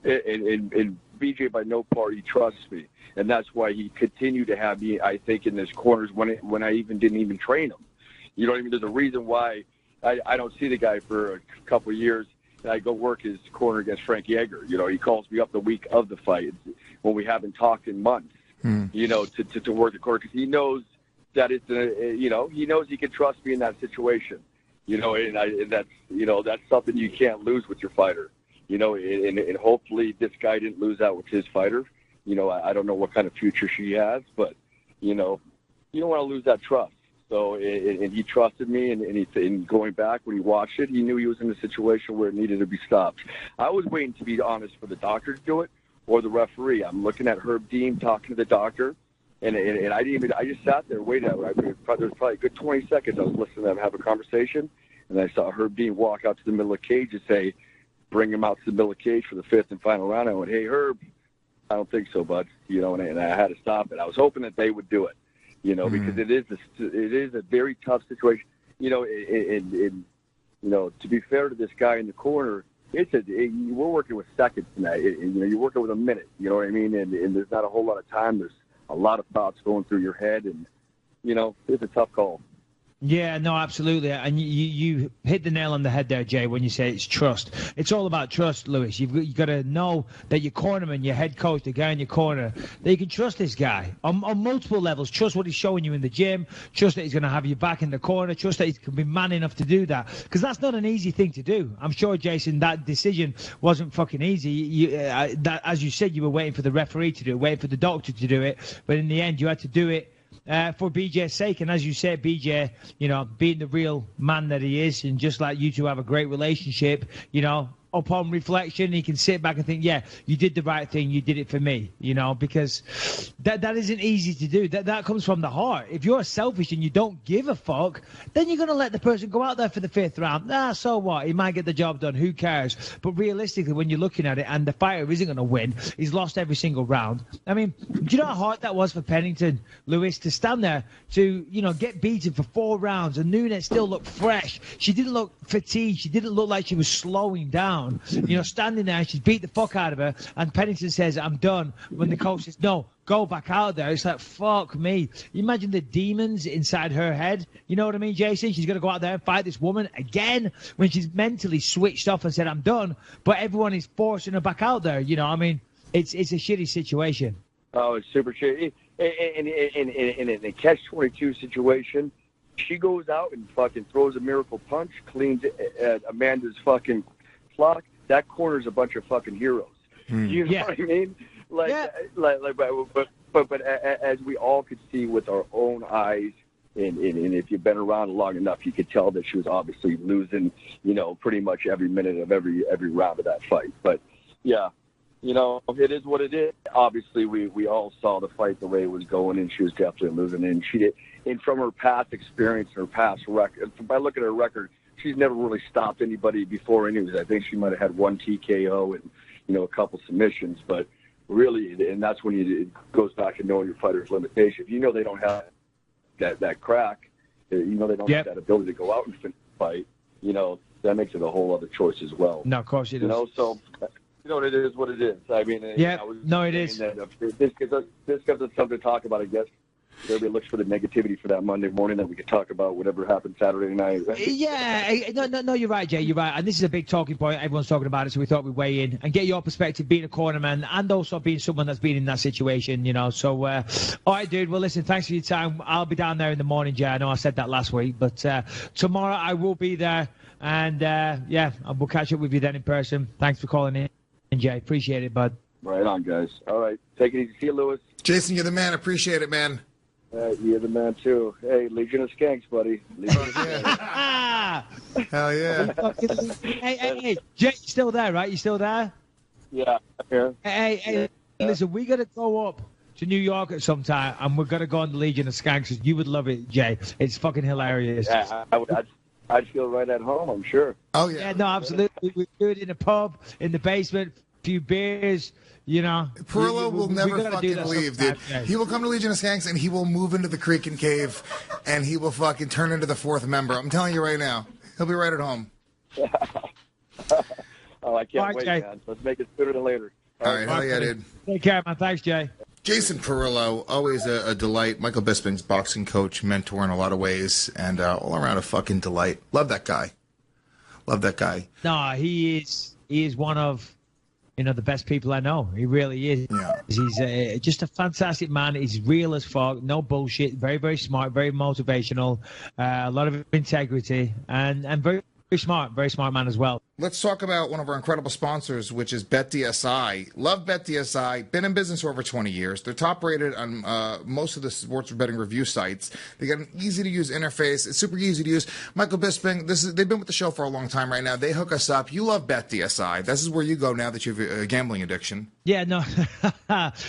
and BJ by no part he trusts me, and that's why he continued to have me. I think in his corners when I even didn't even train him. You know what I mean? There's a reason why I don't see the guy for a couple of years. And I go work his corner against Frank Yeager. You know, he calls me up the week of the fight when we haven't talked in months. You know, to work the corner because he knows that it's he knows he can trust me in that situation. You know, and that's something you can't lose with your fighter. You know, and hopefully this guy didn't lose out with his fighter. You know, I don't know what kind of future she has, but, you know, you don't want to lose that trust. So, and he trusted me, and going back, when he watched it, he knew he was in a situation where it needed to be stopped. I was waiting, to be honest, for the doctor to do it or the referee. I'm looking at Herb Dean talking to the doctor, and I didn't even, I just sat there waiting. There was probably a good 20 seconds I was listening to them have a conversation, and I saw Herb Dean walk out to the middle of the cage and say, bring him out to the middle of the cage for the fifth and final round. I went, hey, Herb, I don't think so, bud. You know, and I had to stop it. I was hoping that they would do it, you know, because it is a very tough situation. You know, and you know, to be fair to this guy in the corner, we're working with seconds tonight. You know, you're working with a minute. You know what I mean? And there's not a whole lot of time. There's a lot of thoughts going through your head, and you know, it's a tough call. Yeah, no, absolutely. And you hit the nail on the head there, Jay, when you say it's trust. It's all about trust, Lewis. You've got to know that your cornerman, your head coach, the guy in your corner, that you can trust this guy on multiple levels. Trust what he's showing you in the gym. Trust that he's going to have you back in the corner. Trust that he can be man enough to do that. Because that's not an easy thing to do. I'm sure, Jason, that decision wasn't fucking easy. As you said, you were waiting for the referee to do it, waiting for the doctor to do it. But in the end, you had to do it for BJ's sake. And as you said, BJ, you know, being the real man that he is, and just like you two have a great relationship, you know, upon reflection, he can sit back and think, yeah, you did the right thing. You did it for me, you know, because that isn't easy to do. That comes from the heart. If you're selfish and you don't give a fuck, then you're going to let the person go out there for the fifth round. So what? He might get the job done. Who cares? But realistically, when you're looking at it and the fighter isn't going to win, he's lost every single round. I mean, do you know how hard that was for Pennington, Lewis, to stand there to, you know, get beaten for 4 rounds, and Nunes still looked fresh. She didn't look fatigued. She didn't look like she was slowing down. You know, standing there, she's beat the fuck out of her, and Pennington says, I'm done. When the coach says, no, go back out there. It's like, fuck me. You imagine the demons inside her head. You know what I mean, Jason? She's going to go out there and fight this woman again when she's mentally switched off and said, I'm done. But everyone is forcing her back out there. You know, I mean, it's a shitty situation. Oh, it's super shitty. And in a catch-22 situation, she goes out and fucking throws a miracle punch, cleans Amanda's fucking clock. That corner's a bunch of fucking heroes. You know what I mean? But as we all could see with our own eyes, and if you've been around long enough, you could tell that she was obviously losing, you know, pretty much every minute of every round of that fight. But yeah, you know, it is what it is. Obviously, we all saw the fight the way it was going, and she was definitely losing. And she did. And from her past experience, her past record, by looking at her record, she's never really stopped anybody before anyways. I think she might have had 1 TKO and, you know, a couple submissions. But really, and that's when it goes back to knowing your fighter's limitations. If you know they don't have that crack, you know they don't have that ability to go out and finish the fight, you know, that makes it a whole other choice as well. No, of course it is. You know, so, you know, it is what it is. I mean, it is. This gives us something to talk about, I guess. Everybody looks for the negativity for that Monday morning that we could talk about whatever happened Saturday night. Yeah, no, you're right, Jay. You're right. And this is a big talking point. Everyone's talking about it, so we thought we'd weigh in and get your perspective, being a cornerman and also being someone that's been in that situation, you know. So, all right, dude. Well, listen, thanks for your time. I'll be down there in the morning, Jay. I know I said that last week, but tomorrow I will be there. And, we'll catch up with you then in person. Thanks for calling in, Jay. Appreciate it, bud. Right on, guys. All right. Take it easy. See you, Lewis. Jason, you're the man. Appreciate it, man. You're the man, too. Hey, Legion of Skanks, buddy. Legion of Skanks. Hell yeah. Hey, Jay, you still there, right? You still there? Yeah, I'm here. Hey, listen, we got to go up to New York at some time, and we're going to go on the Legion of Skanks. You would love it, Jay. It's fucking hilarious. Yeah, I'd feel right at home, I'm sure. Oh, yeah. No, absolutely. We do it in a pub, in the basement, a few beers. You know, Parillo will never fucking leave, dude. He will come to Legion of Skanks and he will move into the Creek and Cave and he will fucking turn into the 4th member. I'm telling you right now. He'll be right at home. Oh, I can't All right, wait, Jay. man. Let's make it sooner than later. All right, hell yeah, dude. Take care, man. Thanks, Jay. Jason Parillo, always a delight. Michael Bisping's boxing coach, mentor in a lot of ways, and all around a fucking delight. Love that guy. Love that guy. No, he is one of, the best people I know. He really is. Yeah. He's just a fantastic man. He's real as fuck. No bullshit. Very, very smart. Very motivational. A lot of integrity and very, very smart. Very smart man as well. Let's talk about one of our incredible sponsors, which is BetDSI. Love BetDSI. Been in business for over 20 years. They're top rated on most of the sports betting review sites. They got an easy to use interface. It's super easy to use. Michael Bisping, they've been with the show for a long time right now. They hook us up. You love BetDSI. This is where you go now that you have a gambling addiction. Yeah, no.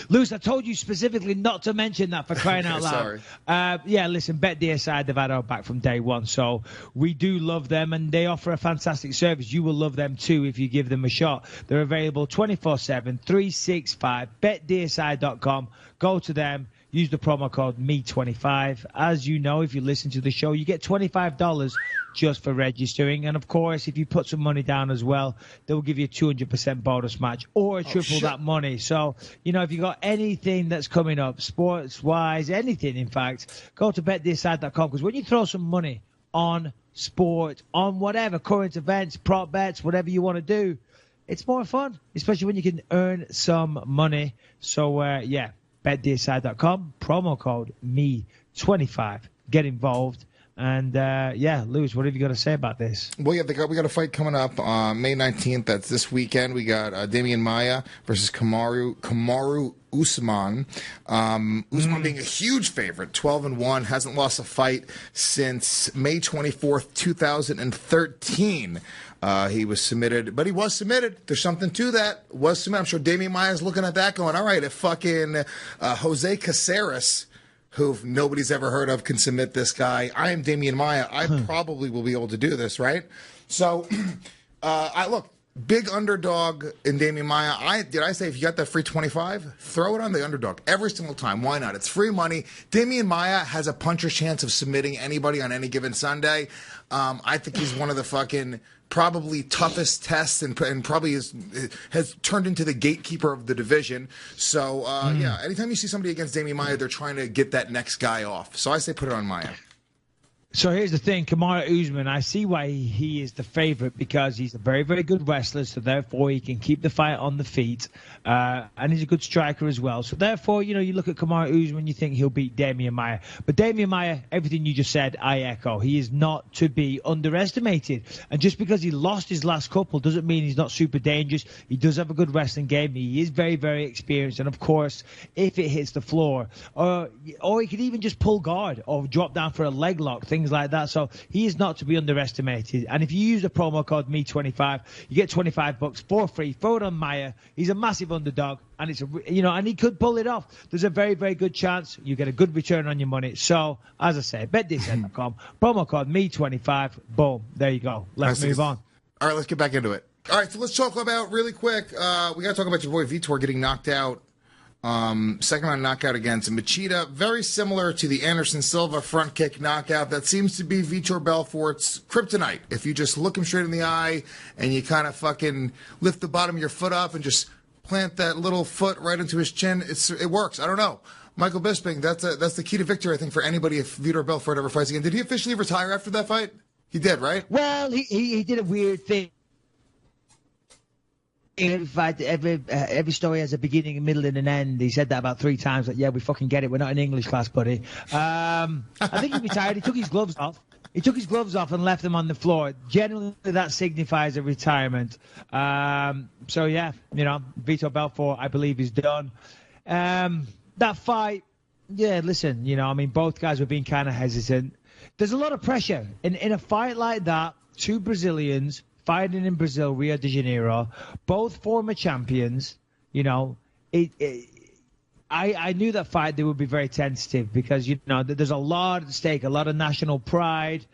Luce, I told you specifically not to mention that for crying out loud. Sorry. Yeah, listen, BetDSI, they've had our back from day one. So we do love them, and they offer a fantastic service. You will love them too if you give them a shot. They're available 24/7, 365. BetDSI.com. Go to them. Use the promo code ME25. As you know, if you listen to the show, you get $25 just for registering. And, of course, if you put some money down as well, they'll give you a 200% bonus match or triple that money. So, if you got anything that's coming up, sports-wise, anything, in fact, go to BetDSI.com, because when you throw some money on sport, on whatever, current events, prop bets, whatever you want to do, it's more fun, especially when you can earn some money. So, BetDSI.com, promo code ME25. Get involved. And, Lewis, what have you got to say about this? Well, yeah, we got a fight coming up May 19th. That's this weekend. We got Damian Maia versus Kamaru Usman. Usman being a huge favorite, 12-1, hasn't lost a fight since May 24th, 2013. He was submitted, but he was submitted. There's something to that. Was submitted. I'm sure Damian Maia's looking at that going, all right, if fucking Jose Caceres, who nobody's ever heard of, can submit this guy, I am Damian Maia, I probably will be able to do this, right? So, look, big underdog in Damian Maia. Did I say if you got that free 25, throw it on the underdog every single time. Why not? It's free money. Damian Maia has a puncher's chance of submitting anybody on any given Sunday. I think he's one of the fucking probably toughest tests and probably has turned into the gatekeeper of the division. So, anytime you see somebody against Damian Maia, they're trying to get that next guy off. So I say put it on Maia. So here's the thing, Kamaru Usman, I see why he is the favorite, because he's a very, very good wrestler, so therefore he can keep the fight on the feet, and he's a good striker as well. So therefore, you look at Kamaru Usman, you think he'll beat Damian Maia. But Damian Maia, everything you just said, I echo. He is not to be underestimated. And just because he lost his last couple doesn't mean he's not super dangerous. He does have a good wrestling game. He is very, very experienced. And, of course, if it hits the floor, or he could even just pull guard or drop down for a leg lock, things like that. So he is not to be underestimated. And if you use the promo code ME25, you get $25 for free. Throw it on Maia. He's a massive underdog, and it's and he could pull it off. There's a very, very good chance you get a good return on your money. So, as I say, BetDSI.com, promo code ME25. Boom. There you go. Let's move on. All right, let's get back into it. All right, so let's talk about really quick. We got to talk about your boy Vitor getting knocked out. Second round knockout against Machida, very similar to the Anderson Silva front kick knockout. That seems to be Vitor Belfort's kryptonite. If you just look him straight in the eye and you kind of fucking lift the bottom of your foot up and just plant that little foot right into his chin, it works. I don't know. Michael Bisping, that's the key to victory, I think, for anybody if Vitor Belfort ever fights again. Did he officially retire after that fight? He did, right? Well, he did a weird thing. Every story has a beginning, a middle, and an end. He said that about 3 times. Like, yeah, we fucking get it. We're not in English class, buddy. I think he retired. He took his gloves off. And left them on the floor. Generally, that signifies a retirement. So, yeah, Vitor Belfort, I believe, is done. That fight, yeah, listen, both guys were being kind of hesitant. There's a lot of pressure. In a fight like that, 2 Brazilians fighting in Brazil, Rio de Janeiro, both former champions, I knew that fight they would be very tentative because, there's a lot at stake, a lot of national pride.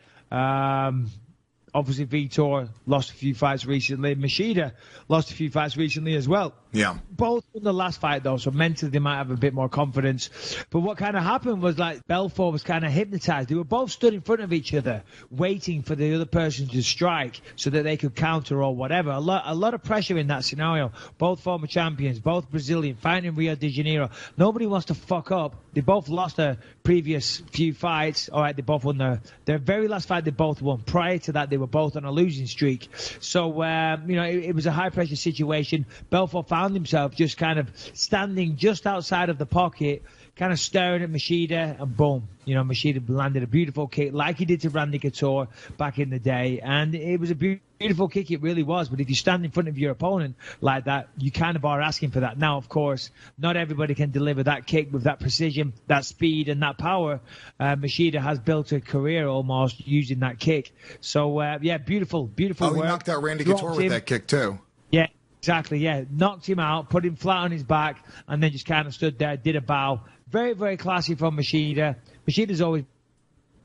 Obviously, Vitor lost a few fights recently. Machida lost a few fights recently as well. Yeah. Both in the last fight, though, so mentally they might have a bit more confidence. But what kind of happened was, like, Belfort was kind of hypnotized. They were both stood in front of each other, waiting for the other person to strike so that they could counter or whatever. A lot of pressure in that scenario. Both former champions, both Brazilian, fighting in Rio de Janeiro. Nobody wants to fuck up. They both lost their previous few fights. All right, they both won their very last fight. They both won. Prior to that, they were both on a losing streak. So, it was a high-pressure situation. Belfort found himself just kind of standing just outside of the pocket, kind of staring at Machida, and boom, Machida landed a beautiful kick like he did to Randy Couture back in the day. And it was a beautiful kick, it really was. But if you stand in front of your opponent like that, you kind of are asking for that. Now, of course, not everybody can deliver that kick with that precision, that speed, and that power. Machida has built a career almost using that kick. So, beautiful work. Oh, he knocked out Randy Couture with that kick, too. Yeah. Exactly, yeah. Knocked him out, put him flat on his back, and then just kind of stood there, did a bow. Very, very classy from Machida. Machida's always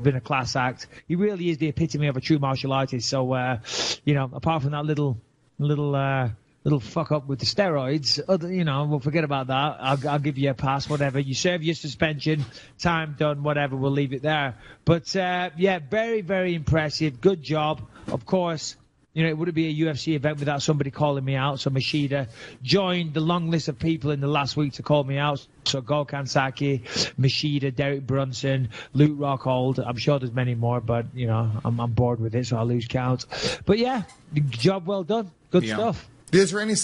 been a class act. He really is the epitome of a true martial artist. So, apart from that little fuck up with the steroids, we'll forget about that. I'll give you a pass, whatever. You serve your suspension, time done, whatever. We'll leave it there. But, very, very impressive. Good job. Of course, it wouldn't be a UFC event without somebody calling me out. So Machida joined the long list of people in the last week to call me out. So Gokhan Saki, Machida, Derek Brunson, Luke Rockhold. I'm sure there's many more, but, I'm bored with it, so I'll lose count. But, yeah, job well done. Good stuff. Is there any?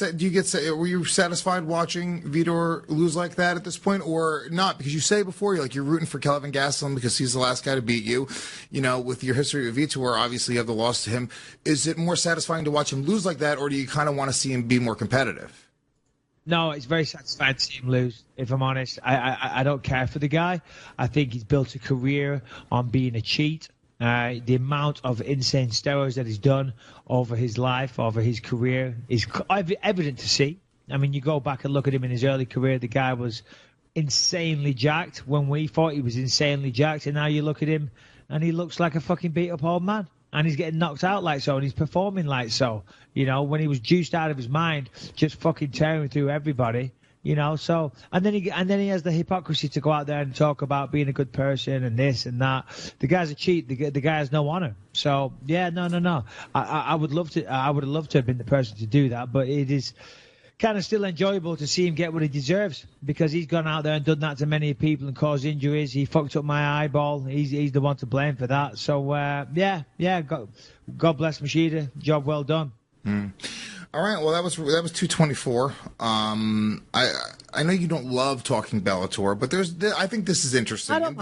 Were you satisfied watching Vitor lose like that at this point, or not? Because you say before you're rooting for Kelvin Gastelum because he's the last guy to beat you. With your history with Vitor, obviously you have the loss to him. Is it more satisfying to watch him lose like that, or do you kind of want to see him be more competitive? No, it's very satisfying to see him lose, if I'm honest. I don't care for the guy. I think he's built a career on being a cheat. The amount of insane steroids that he's done over his life, over his career, is evident to see. I mean, you go back and look at him in his early career, the guy was insanely jacked when we thought he was insanely jacked, and now you look at him and he looks like a fucking beat-up old man. And he's getting knocked out like so, and he's performing like so. When he was juiced out of his mind, just fucking tearing through everybody. So and then he has the hypocrisy to go out there and talk about being a good person and this and that. The guy's a cheat. The guy has no honor. So no. I would love to. I would have loved to have been the person to do that, but it is kind of still enjoyable to see him get what he deserves because he's gone out there and done that to many people and caused injuries. He fucked up my eyeball. He's the one to blame for that. So God bless Machida. Job well done. All right, well, that was 224. I know you don't love talking Bellator, but I think this is interesting. I don't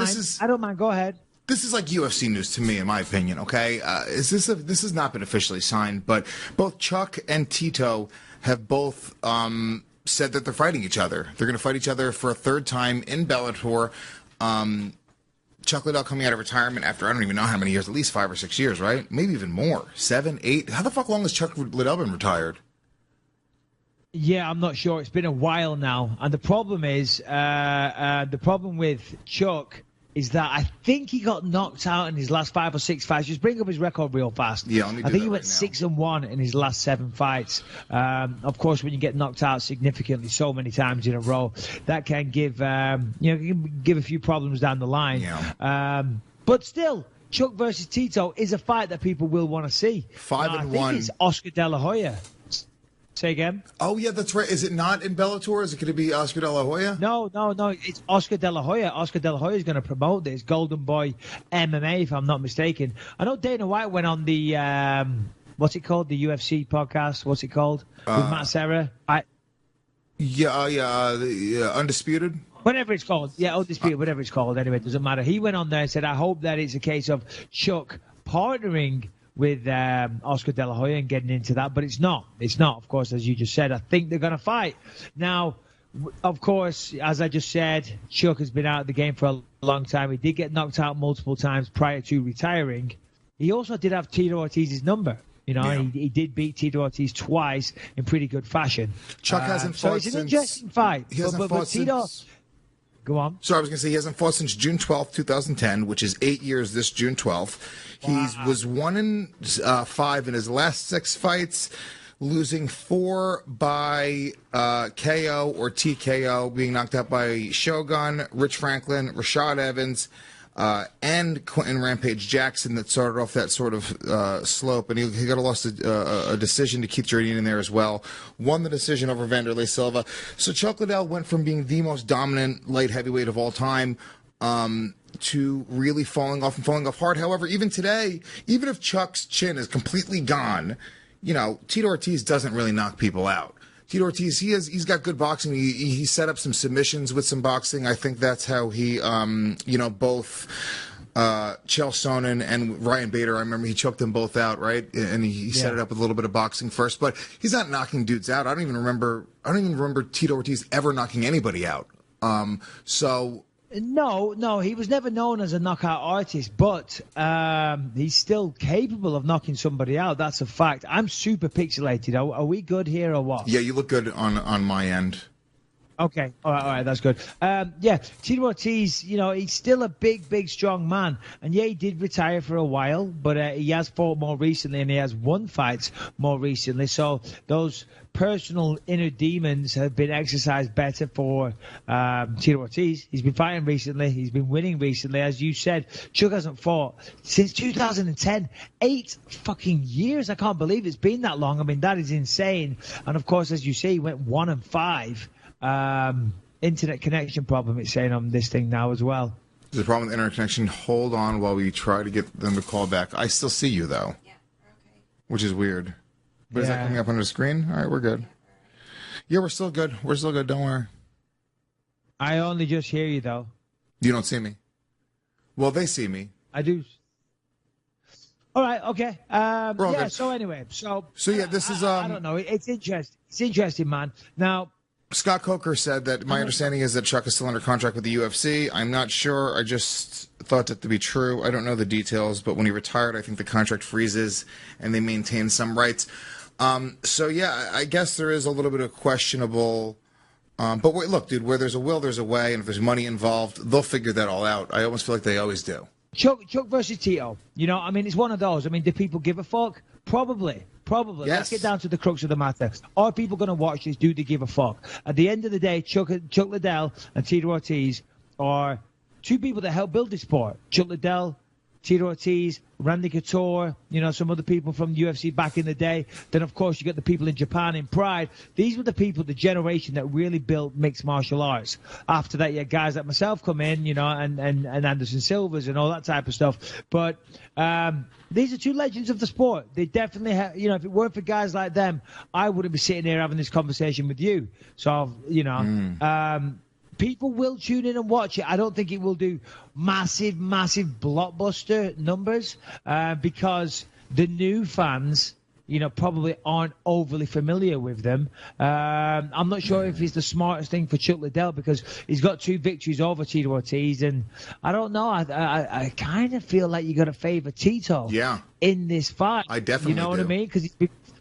mind. Go ahead. This is like UFC news to me, in my opinion. Okay, this has not been officially signed, but both Chuck and Tito have both said that they're fighting each other. They're going to fight each other for a third time in Bellator. Chuck Liddell coming out of retirement after I don't even know how many years, at least 5 or 6 years, right? Maybe even more. 7, 8. How the fuck long has Chuck Liddell been retired? Yeah, I'm not sure. It's been a while now. And the problem is, the problem with Chuck is that I think he got knocked out in his last 5 or 6 fights. Just bring up his record real fast. Yeah, I think he went 6-1 in his last 7 fights. Of course, when you get knocked out significantly so many times in a row, that can give a few problems down the line. Yeah. But still, Chuck versus Tito is a fight that people will want to see. 5-1. I think it's Oscar De La Hoya. Say again? Oh, yeah, that's right. Is it not in Bellator? Is it going to be Oscar De La Hoya? No. It's Oscar De La Hoya. Oscar De La Hoya is going to promote this. Golden Boy MMA, if I'm not mistaken. I know Dana White went on the, what's it called? The UFC podcast. What's it called? With Matt Serra. Undisputed? Whatever it's called. Yeah, Undisputed, whatever it's called. Anyway, it doesn't matter. He went on there and said, I hope that it's a case of Chuck partnering with Oscar De La Hoya and getting into that, but it's not. It's not, of course, as you just said. I think they're going to fight. Now, of course, as I just said, Chuck has been out of the game for a long time. He did get knocked out multiple times prior to retiring. He also did have Tito Ortiz's number. He did beat Tito Ortiz twice in pretty good fashion. Chuck hasn't fought so it's an interesting fight. He hasn't fought Tito, since... Go on. So I was going to say he hasn't fought since June 12th, 2010, which is 8 years this June 12th. He was 1-5 in his last 6 fights, losing 4 by KO or TKO, being knocked out by Shogun, Rich Franklin, Rashad Evans, and Quentin Rampage Jackson that started off that sort of slope. And he got a decision to Keith Jardine in there as well. Won the decision over Vanderlei Silva. So Chuck Liddell went from being the most dominant light heavyweight of all time to really falling off hard. However, even today, even if Chuck's chin is completely gone, Tito Ortiz doesn't really knock people out. Tito Ortiz, he's got good boxing. He set up some submissions with some boxing. I think that's how he, both Chael Sonnen and Ryan Bader, I remember he choked them both out, right? And he set it up with a little bit of boxing first. But he's not knocking dudes out. I don't even remember Tito Ortiz ever knocking anybody out. No, he was never known as a knockout artist, but he's still capable of knocking somebody out. That's a fact. I'm super pixelated. Are we good here or what? Yeah, you look good on my end. Okay, all right, that's good. Tito Ortiz, he's still a big, strong man. And yeah, he did retire for a while, but he has fought more recently and he has won fights more recently. So those personal inner demons have been exercised better for Tito Ortiz. He's been fighting recently. He's been winning recently. As you said, Chuck hasn't fought since 2010. 8 fucking years. I can't believe it's been that long. I mean, that is insane. And of course, as you say, he went 1-5. Internet connection problem, it's saying on this thing now as well. There's a problem with internet connection. Hold on while we try to get them to call back. I still see you, though. Yeah, okay. Which is weird. But is that coming up on the screen? All right, we're good. Yeah, we're still good. We're still good. Don't worry. I only just hear you, though. You don't see me? Well, they see me. I do. All right, okay. So anyway. So yeah, this is... I don't know. It's interesting. It's interesting, man. Now... Scott Coker said that my understanding is that Chuck is still under contract with the UFC. I'm not sure. I just thought that to be true. I don't know the details, but when he retired, I think the contract freezes and they maintain some rights. I guess there is a little bit of questionable. But wait, look, dude, where there's a will, there's a way, and if there's money involved, they'll figure that all out. I almost feel like they always do. Chuck versus Tito. It's one of those. I mean, do people give a fuck? Probably. Yes. Let's get down to the crux of the matter. Are people going to watch this? Do they give a fuck? At the end of the day, Chuck Liddell and Tito Ortiz are 2 people that helped build this sport. Chuck Liddell, Tito Ortiz, Randy Couture, some other people from the UFC back in the day. Then, of course, you got the people in Japan in Pride. These were the people, the generation that really built mixed martial arts. After that, you had guys like myself come in, and Anderson Silvers and all that type of stuff. But these are 2 legends of the sport. They definitely have, if it weren't for guys like them, I wouldn't be sitting here having this conversation with you. So, people will tune in and watch it. I don't think it will do massive blockbuster numbers because the new fans, probably aren't overly familiar with them. I'm not sure if it's the smartest thing for Chuck Liddell because he's got 2 victories over Tito Ortiz, and I don't know. I kind of feel like you got to favor Tito in this fight. I definitely do. You know what I mean? Because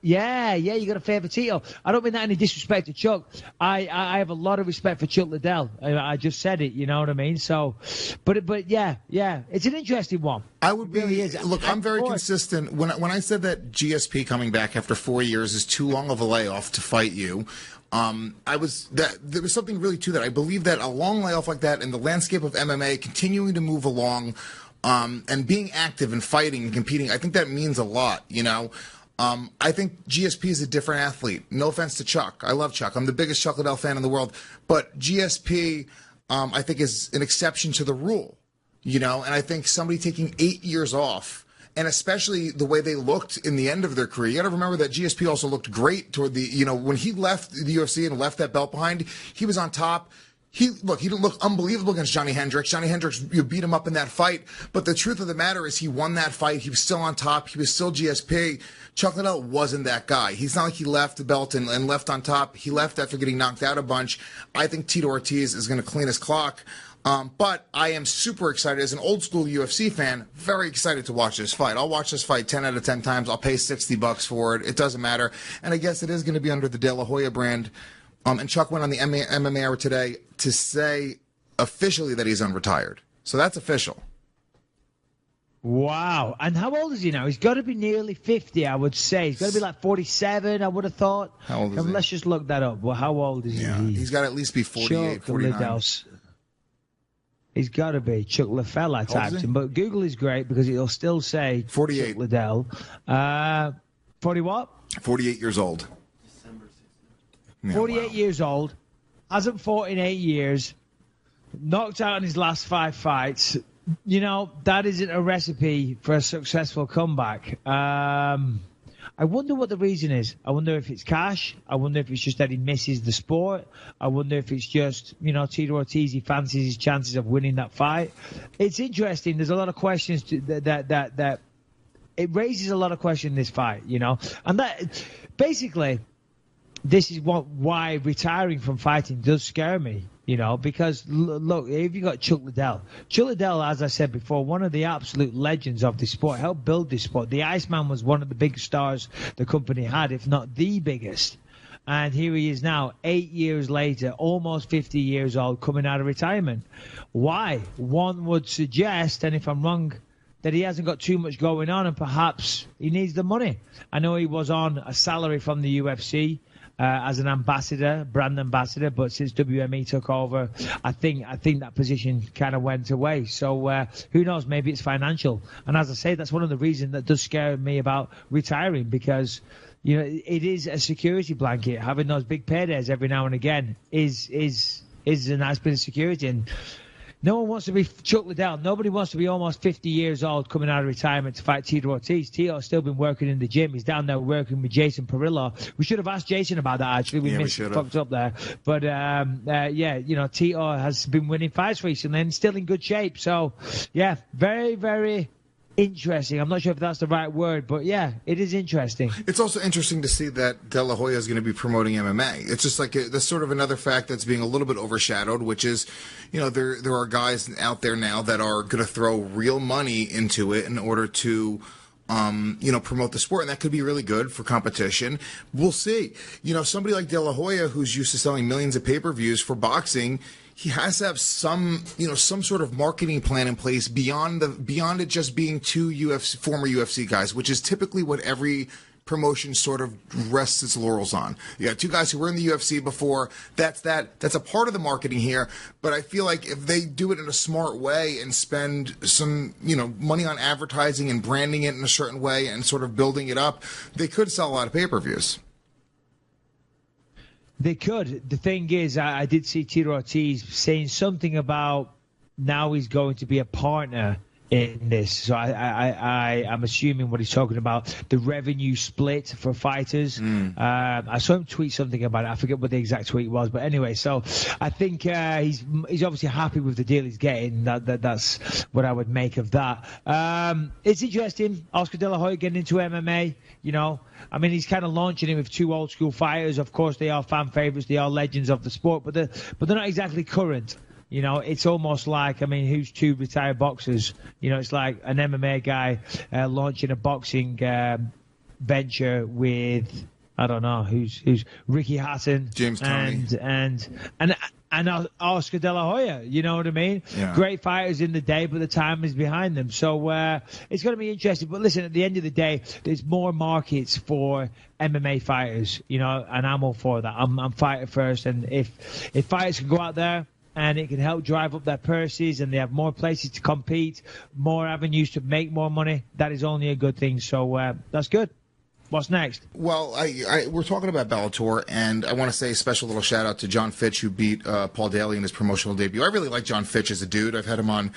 you got to favor Tito. I don't mean that any disrespect to Chuck. I have a lot of respect for Chuck Liddell. I just said it, you know what I mean? So, but yeah, it's an interesting one. I would be. Really is. Look, I'm very consistent. When I said that GSP coming back after 4 years is too long of a layoff to fight you, there was something really to that. I believe that a long layoff like that in the landscape of MMA continuing to move along, and being active and fighting and competing, I think that means a lot. I think GSP is a different athlete. No offense to Chuck. I love Chuck. I'm the biggest Chuck Liddell fan in the world. But GSP, I think, is an exception to the rule. And I think somebody taking 8 years off, and especially the way they looked in the end of their career. You got to remember that GSP also looked great toward the, when he left the UFC and left that belt behind, he was on top. He didn't look unbelievable against Johnny Hendricks. Johnny Hendricks, you beat him up in that fight. But the truth of the matter is he won that fight. He was still on top. He was still GSP. Chuck Liddell wasn't that guy. He's not like he left the belt and left on top. He left after getting knocked out a bunch. I think Tito Ortiz is going to clean his clock. But I am super excited as an old school UFC fan, very excited to watch this fight. I'll watch this fight 10 out of 10 times. I'll pay $60 for it. It doesn't matter. And I guess it is going to be under the De La Hoya brand. And Chuck went on the MMA Hour today to say officially that he's unretired. So that's official. Wow. And how old is he now? He's got to be nearly 50, I would say. He's got to be like 47, I would have thought. How old is he? Let's just look that up. Well, how old is Yeah, he? he's got to at least be 48, Chuck 49. Liddell's. He's got to be. Chuck Liddell, I old is typed he? him. But Google is great because it'll still say 48. Chuck Liddell. 40 what? 48 years old. Yeah, 48 wow. years old. Hasn't fought in 8 years. Knocked out in his last 5 fights. You know, that isn't a recipe for a successful comeback. I wonder what the reason is. I wonder if it's cash. I wonder if it's just that he misses the sport. I wonder if it's just, you know, Tito Ortiz, he fancies his chances of winning that fight. It's interesting. There's a lot of questions that it raises a lot of questions in this fight, you know. And that, basically, this is why retiring from fighting does scare me, you know, because look, if you got Chuck Liddell, as I said before, one of the absolute legends of this sport, helped build this sport. The Iceman was one of the biggest stars the company had, if not the biggest. And here he is now, 8 years later, almost 50 years old, coming out of retirement. Why? One would suggest, and if I'm wrong, that he hasn't got too much going on and perhaps he needs the money. I know he was on a salary from the UFC. As an ambassador, brand ambassador, but since WME took over, I think that position kind of went away. So who knows? Maybe it's financial. And as I say, that's one of the reasons that does scare me about retiring, because you know it is a security blanket. Having those big paydays every now and again is a nice bit of security. And no one wants to be Chuck Liddell. Nobody wants to be almost 50 years old coming out of retirement to fight Tito Ortiz. Tito's still been working in the gym. He's down there working with Jason Parillo. We should have asked Jason about that, actually. We fucked up there. But, yeah, you know, Tito has been winning fights recently and still in good shape. So, yeah, very, very interesting. I'm not sure if that's the right word, but yeah, it is interesting. It's also interesting to see that De La Hoya is going to be promoting MMA. It's just like that's sort of another fact that's being a little bit overshadowed, which is, you know, there are guys out there now that are going to throw real money into it in order to you know, promote the sport, and that could be really good for competition. We'll see. You know, somebody like De La Hoya, who's used to selling millions of pay-per-views for boxing, he has to have some sort of marketing plan in place beyond it just being two former UFC guys, which is typically what every promotion sort of rests its laurels on. You got two guys who were in the UFC before. That's a part of the marketing here. But I feel like if they do it in a smart way and spend some, you know, money on advertising and branding it in a certain way and sort of building it up, they could sell a lot of pay-per-views. They could. The thing is, I did see Tito Ortiz saying something about now he's going to be a partner in this. So I'm assuming what he's talking about, the revenue split for fighters. I saw him tweet something about it. I forget what the exact tweet was, but anyway, so I think he's obviously happy with the deal he's getting. That's what I would make of that. It's interesting. Oscar De La Hoya getting into MMA, you know. I mean, he's kind of launching it with two old school fighters. Of course, they are fan favorites. They are legends of the sport, but they're not exactly current. You know, it's almost like, I mean, who's two retired boxers? You know, it's like an MMA guy launching a boxing venture with, I don't know, who's Ricky Hatton, James Toney, and Oscar De La Hoya. You know what I mean? Yeah. Great fighters in the day, but the time is behind them. So it's going to be interesting. But listen, at the end of the day, there's more markets for MMA fighters. You know, and I'm all for that. I'm fighter first, and if fighters can go out there and it can help drive up their purses, and they have more places to compete, more avenues to make more money, that is only a good thing. So that's good. What's next? Well, we're talking about Bellator, and I want to say a special little shout out to John Fitch, who beat Paul Daly in his promotional debut. I really like John Fitch as a dude. I've had him on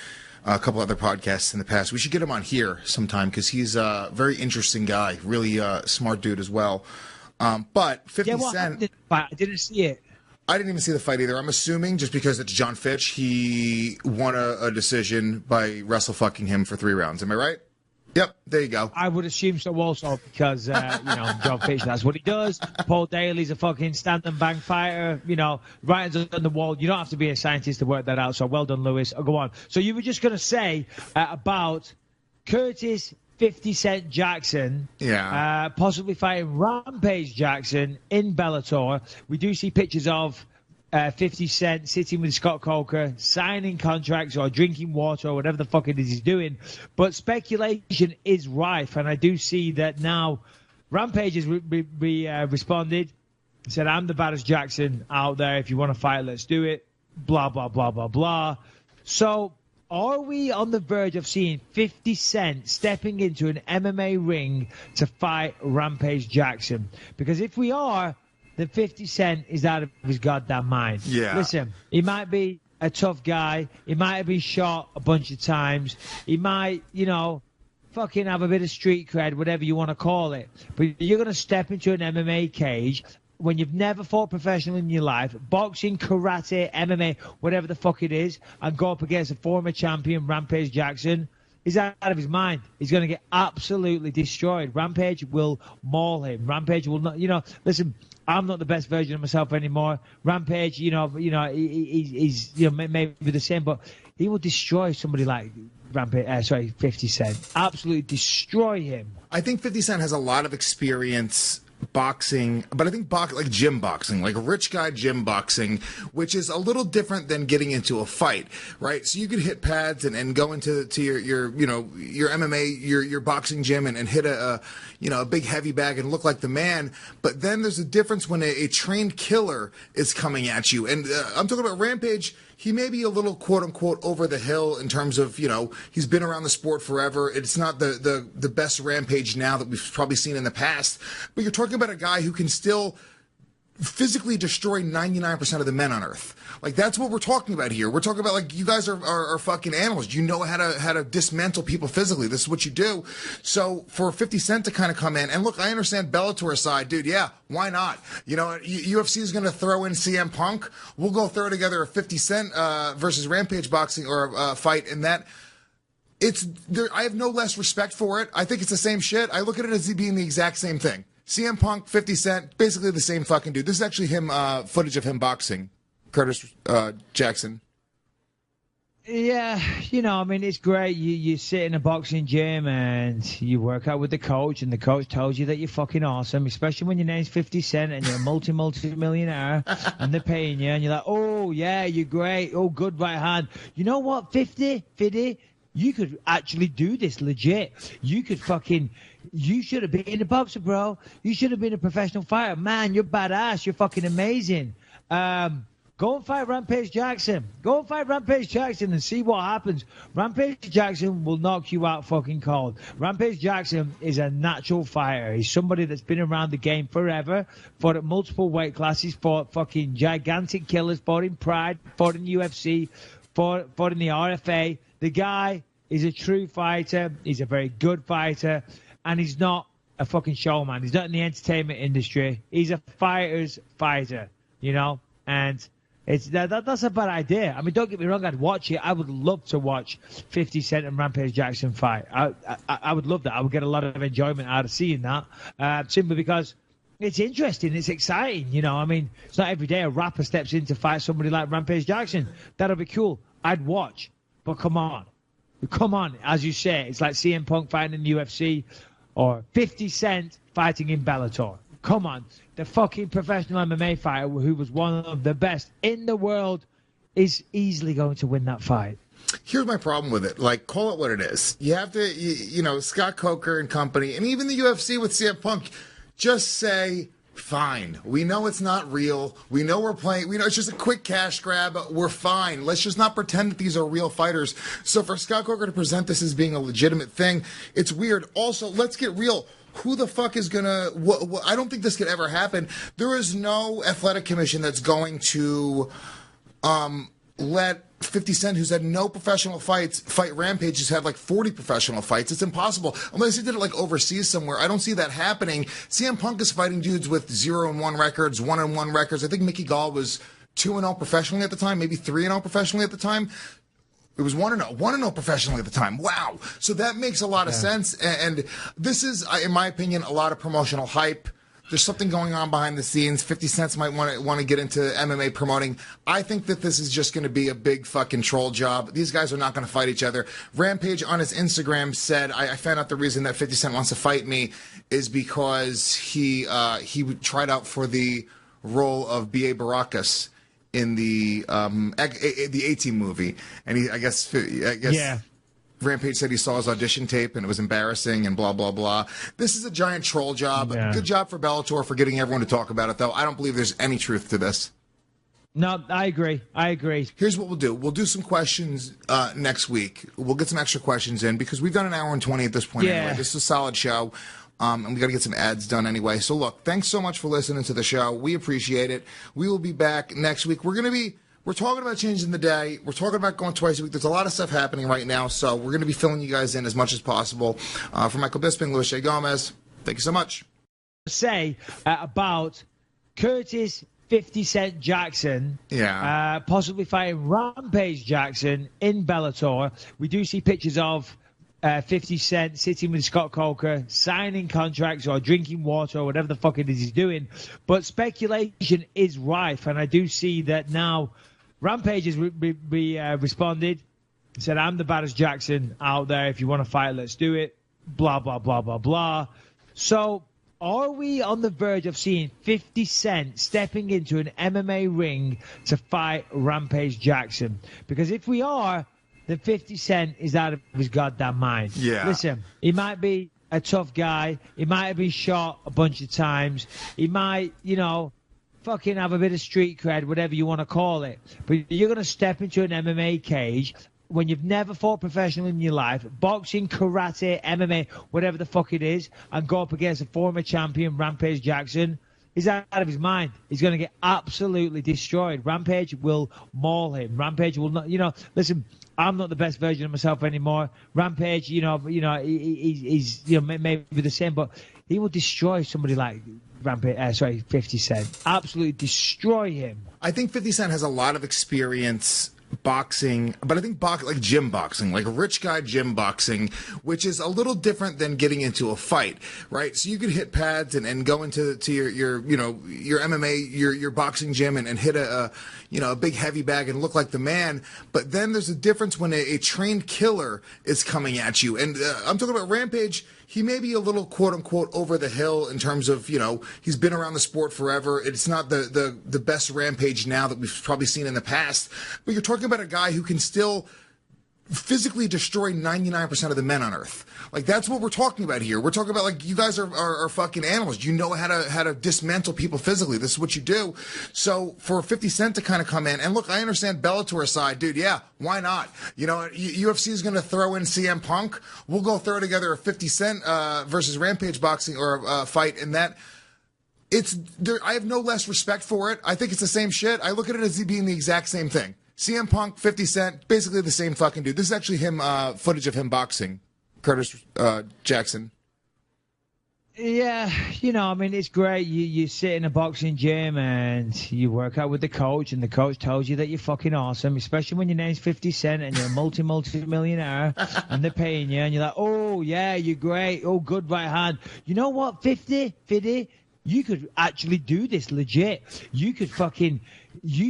a couple other podcasts in the past. We should get him on here sometime because he's a very interesting guy, really smart dude as well. But 50 Cent, I didn't see it. I didn't even see the fight either. I'm assuming just because it's John Fitch, he won a decision by wrestle fucking him for 3 rounds. Am I right? Yep, there you go. I would assume so also because, you know, John Fitch, that's what he does. Paul Daly's a fucking stand and bang fighter. You know, writings on the wall. You don't have to be a scientist to work that out. So well done, Lewis. Oh, go on. So you were just going to say about Curtis 50 Cent Jackson, possibly fighting Rampage Jackson in Bellator. We do see pictures of 50 Cent sitting with Scott Coker, signing contracts or drinking water or whatever the fuck it is he's doing. But speculation is rife, and I do see that now. Rampage has responded, said, I'm the baddest Jackson out there. If you want to fight, let's do it. Blah, blah, blah, blah, blah. So are we on the verge of seeing 50 Cent stepping into an MMA ring to fight Rampage Jackson? Because if we are, then 50 Cent is out of his goddamn mind. Yeah. Listen, he might be a tough guy. He might have been shot a bunch of times. He might, fucking have a bit of street cred, whatever you want to call it. But you're going to step into an MMA cage when you've never fought professionally in your life, boxing, karate, MMA, whatever the fuck it is, and go up against a former champion, Rampage Jackson. He's out of his mind. He's going to get absolutely destroyed. Rampage will maul him. Rampage will not, listen, I'm not the best version of myself anymore. Rampage, he's maybe the same, but he will destroy somebody like 50 Cent. Absolutely destroy him. I think 50 Cent has a lot of experience boxing, but I think like gym boxing, like rich guy gym boxing, which is a little different than getting into a fight, right? So you could hit pads and go into your MMA, your boxing gym and hit a big heavy bag and look like the man. But then there's a difference when a trained killer is coming at you. And I'm talking about Rampage. He may be a little quote unquote over the hill in terms of, he's been around the sport forever. It's not the best Rampage now that we've probably seen in the past. But you're talking about a guy who can still physically destroy 99% of the men on Earth. Like, that's what we're talking about here. We're talking about, like, you guys are fucking animals. You know how to dismantle people physically. This is what you do. So for 50 Cent to kind of come in, and look, I understand Bellator's side, dude. Yeah, why not? UFC is going to throw in CM Punk. We'll go throw together a 50 Cent versus Rampage boxing or fight, and that. I have no less respect for it. I think it's the same shit. I look at it as being the exact same thing. CM Punk, 50 Cent, basically the same fucking dude. This is actually him, footage of him boxing. Curtis Jackson. Yeah, it's great. You sit in a boxing gym and you work out with the coach, and the coach tells you that you're fucking awesome, especially when your name's 50 Cent and you're a multi-millionaire and they're paying you, and you're like, oh, yeah, you're great. Oh, good right hand. You know what, 50, you could actually do this legit. You should have been a boxer, bro. You should have been a professional fighter. Man, you're badass. You're fucking amazing. Go and fight Rampage Jackson. Go and fight Rampage Jackson and see what happens. Rampage Jackson will knock you out fucking cold. Rampage Jackson is a natural fighter. He's somebody that's been around the game forever, fought at multiple weight classes, fought fucking gigantic killers, fought in Pride, fought in UFC, fought in the RFA. The guy is a true fighter. He's a very good fighter. And he's not a fucking showman. He's not in the entertainment industry. He's a fighter's fighter, And that's a bad idea. I mean, don't get me wrong. I'd watch it. I would love to watch 50 Cent and Rampage Jackson fight. I would love that. I would get a lot of enjoyment out of seeing that. Simply because it's interesting. It's exciting. It's not every day a rapper steps in to fight somebody like Rampage Jackson. That'll be cool. I'd watch. But come on. As you say, it's like CM Punk fighting in the UFC or 50 Cent fighting in Bellator. Come on. The fucking professional MMA fighter who was one of the best in the world is easily going to win that fight. Here's my problem with it. Like, call it what it is. You have to, Scott Coker and company, and even the UFC with CM Punk, just say, fine. We know it's not real. We know we're playing. We know it's just a quick cash grab. We're fine. Let's just not pretend that these are real fighters. So for Scott Coker to present this as being a legitimate thing, it's weird. Also, let's get real. Who the fuck is going to... I don't think this could ever happen. There is no athletic commission that's going to let 50 Cent, who's had no professional fights, fight Rampage, who's had like 40 professional fights. It's impossible. Unless he did it like overseas somewhere. I don't see that happening. CM Punk is fighting dudes with 0-1 records, 1-1 records. I think Mickey Gall was 2-0 professionally at the time, maybe 3-0 professionally at the time. It was 1-0 professionally at the time. Wow. So that makes a lot of sense. And this is, in my opinion, a lot of promotional hype. There's something going on behind the scenes. 50 Cent might want to get into MMA promoting. I think that this is just going to be a big fucking troll job. These guys are not going to fight each other. Rampage on his Instagram said, I found out the reason that 50 Cent wants to fight me is because he tried out for the role of B.A. Baracus in the A-Team movie, and I guess Yeah. Rampage said he saw his audition tape and it was embarrassing and blah, blah, blah. This is a giant troll job. Yeah. Good job for Bellator for getting everyone to talk about it, though. I don't believe there's any truth to this. No, I agree. Here's what we'll do. We'll do some questions next week. We'll get some extra questions in because we've done an hour and 20 at this point anyway. This is a solid show. And we got to get some ads done anyway. So, look, thanks so much for listening to the show. We appreciate it. We will be back next week. We're talking about changing the day. We're talking about going twice a week. There's a lot of stuff happening right now, so we're going to be filling you guys in as much as possible. For Michael Bisping, Louis J. Gomez, thank you so much. Say about Curtis 50 Cent Jackson possibly fighting Rampage Jackson in Bellator. We do see pictures of 50 Cent sitting with Scott Coker, signing contracts or drinking water or whatever the fuck it is he's doing. But speculation is rife, and I do see that now Rampage has responded, said, I'm the baddest Jackson out there. If you want to fight, let's do it. Blah, blah, blah, blah, blah. So are we on the verge of seeing 50 Cent stepping into an MMA ring to fight Rampage Jackson? Because if we are, then 50 Cent is out of his goddamn mind. Yeah. Listen, he might be a tough guy. He might have been shot a bunch of times. He might, fucking have a bit of street cred, whatever you want to call it. But you're going to step into an MMA cage when you've never fought professionally in your life, boxing, karate, MMA, whatever the fuck it is, and go up against a former champion, Rampage Jackson. He's out of his mind. He's going to get absolutely destroyed. Rampage will maul him. Rampage will not, listen, I'm not the best version of myself anymore. Rampage, he's maybe the same, but he will destroy somebody like 50 Cent. Absolutely destroy him. I think 50 Cent has a lot of experience boxing, but I think like gym boxing, like rich guy gym boxing, which is a little different than getting into a fight, right? So you could hit pads and go into your MMA, your boxing gym and hit a big heavy bag and look like the man. But then there's a difference when a trained killer is coming at you. And I'm talking about Rampage. He may be a little quote unquote over the hill in terms of, he's been around the sport forever. It's not the best Rampage now that we've probably seen in the past. But you're talking about a guy who can still physically destroy 99% of the men on Earth. Like, that's what we're talking about here. We're talking about, like, you guys are fucking animals. You know how to dismantle people physically. This is what you do. So for 50 Cent to kind of come in, and look, I understand Bellator's side, dude. Yeah, why not? UFC is going to throw in CM Punk. We'll go throw together a 50 Cent versus Rampage boxing or fight, and that. I have no less respect for it. I think it's the same shit. I look at it as being the exact same thing. CM Punk, 50 Cent, basically the same fucking dude. This is actually him, footage of him boxing, Curtis Jackson. Yeah, it's great. You sit in a boxing gym and you work out with the coach, and the coach tells you that you're fucking awesome, especially when your name's 50 Cent and you're a multi-millionaire and they're paying you, and you're like, oh, yeah, you're great. Oh, good right hand. You know what, 50, you could actually do this legit. You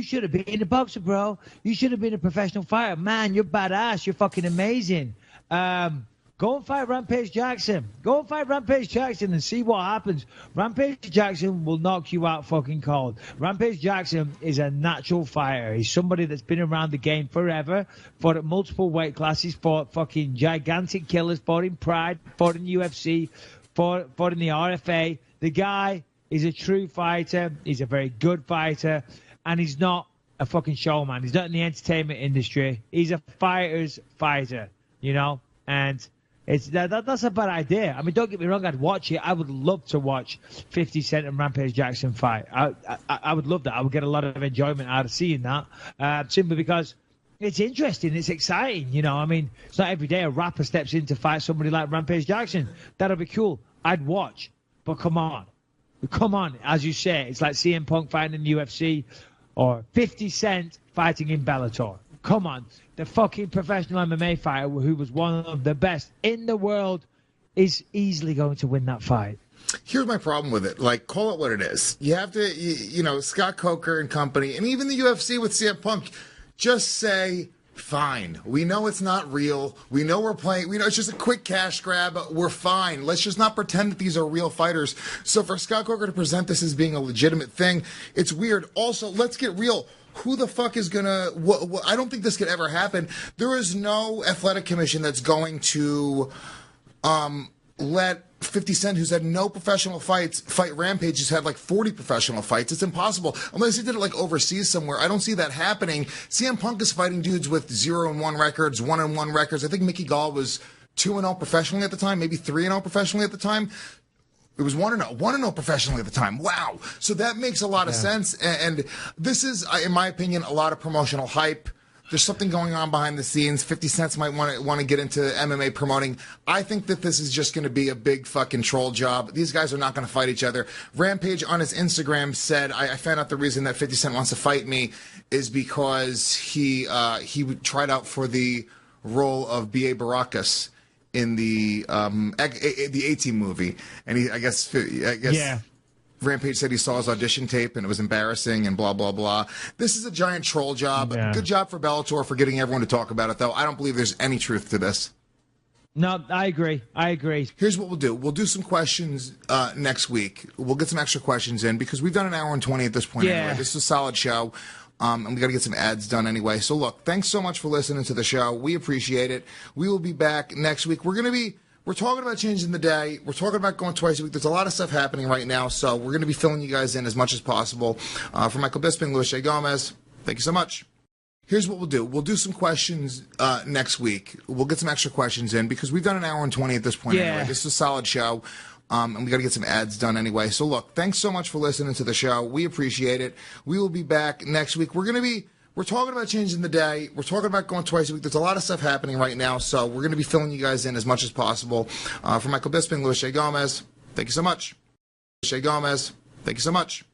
should have been a boxer, bro. You should have been a professional fighter. Man, you're badass. You're fucking amazing. Go and fight Rampage Jackson. Go and fight Rampage Jackson and see what happens. Rampage Jackson will knock you out fucking cold. Rampage Jackson is a natural fighter. He's somebody that's been around the game forever, fought at multiple weight classes, fought fucking gigantic killers, fought in Pride, fought in UFC, fought in the RFA. The guy is a true fighter. He's a very good fighter. And he's not a fucking showman. He's not in the entertainment industry. He's a fighter's fighter, And that's a bad idea. I mean, don't get me wrong. I'd watch it. I would love to watch 50 Cent and Rampage Jackson fight. I would love that. I would get a lot of enjoyment out of seeing that. Simply because it's interesting. It's exciting. It's not every day a rapper steps in to fight somebody like Rampage Jackson. That'll be cool. I'd watch. But come on. As you say, it's like CM Punk fighting in the UFC or 50 Cent fighting in Bellator. Come on. The fucking professional MMA fighter who was one of the best in the world is easily going to win that fight. Here's my problem with it. Like, call it what it is. You have to, Scott Coker and company, and even the UFC with CM Punk, just say, fine. We know it's not real. We know we're playing. We know it's just a quick cash grab. We're fine. Let's just not pretend that these are real fighters. So for Scott Coker to present this as being a legitimate thing, it's weird. Also, let's get real. who the fuck is gonna? I don't think this could ever happen. There is no athletic commission that's going to let 50 Cent, who's had no professional fights, fight Rampage, who's had like 40 professional fights. It's impossible. Unless he did it like overseas somewhere. I don't see that happening. CM Punk is fighting dudes with 0-1 records, 1-1 records. I think Mickey Gall was 2-0 professionally at the time, maybe 3-0 professionally at the time. It was 1-0 professionally at the time. Wow. So that makes a lot of sense. And this is, in my opinion, a lot of promotional hype. There's something going on behind the scenes. 50 Cent might want to get into MMA promoting. I think that this is just going to be a big fucking troll job. These guys are not going to fight each other. Rampage on his Instagram said, I found out the reason that 50 Cent wants to fight me is because he tried out for the role of B.A. Baracus in the A-Team movie. And I guess Yeah. Rampage said he saw his audition tape and it was embarrassing and blah, blah, blah. This is a giant troll job. Yeah. Good job for Bellator for getting everyone to talk about it, though. I don't believe there's any truth to this. No, I agree. Here's what we'll do. We'll do some questions next week. We'll get some extra questions in because we've done an hour and 20 at this point anyway. This is a solid show. And we got to get some ads done anyway. So, look, thanks so much for listening to the show. We appreciate it. We will be back next week. We're talking about changing the day. We're talking about going twice a week. There's a lot of stuff happening right now, so we're going to be filling you guys in as much as possible. For Michael Bisping, Louis J. Gomez, thank you so much. Here's what we'll do. We'll do some questions next week. We'll get some extra questions in because we've done an hour and 20 at this point anyway. This is a solid show. And we got to get some ads done anyway. So, look, thanks so much for listening to the show. We appreciate it. We will be back next week. We're talking about changing the day. We're talking about going twice a week. There's a lot of stuff happening right now, so we're going to be filling you guys in as much as possible. For Michael Bisping, Louis J. Gomez, thank you so much. Louis J. Gomez, thank you so much.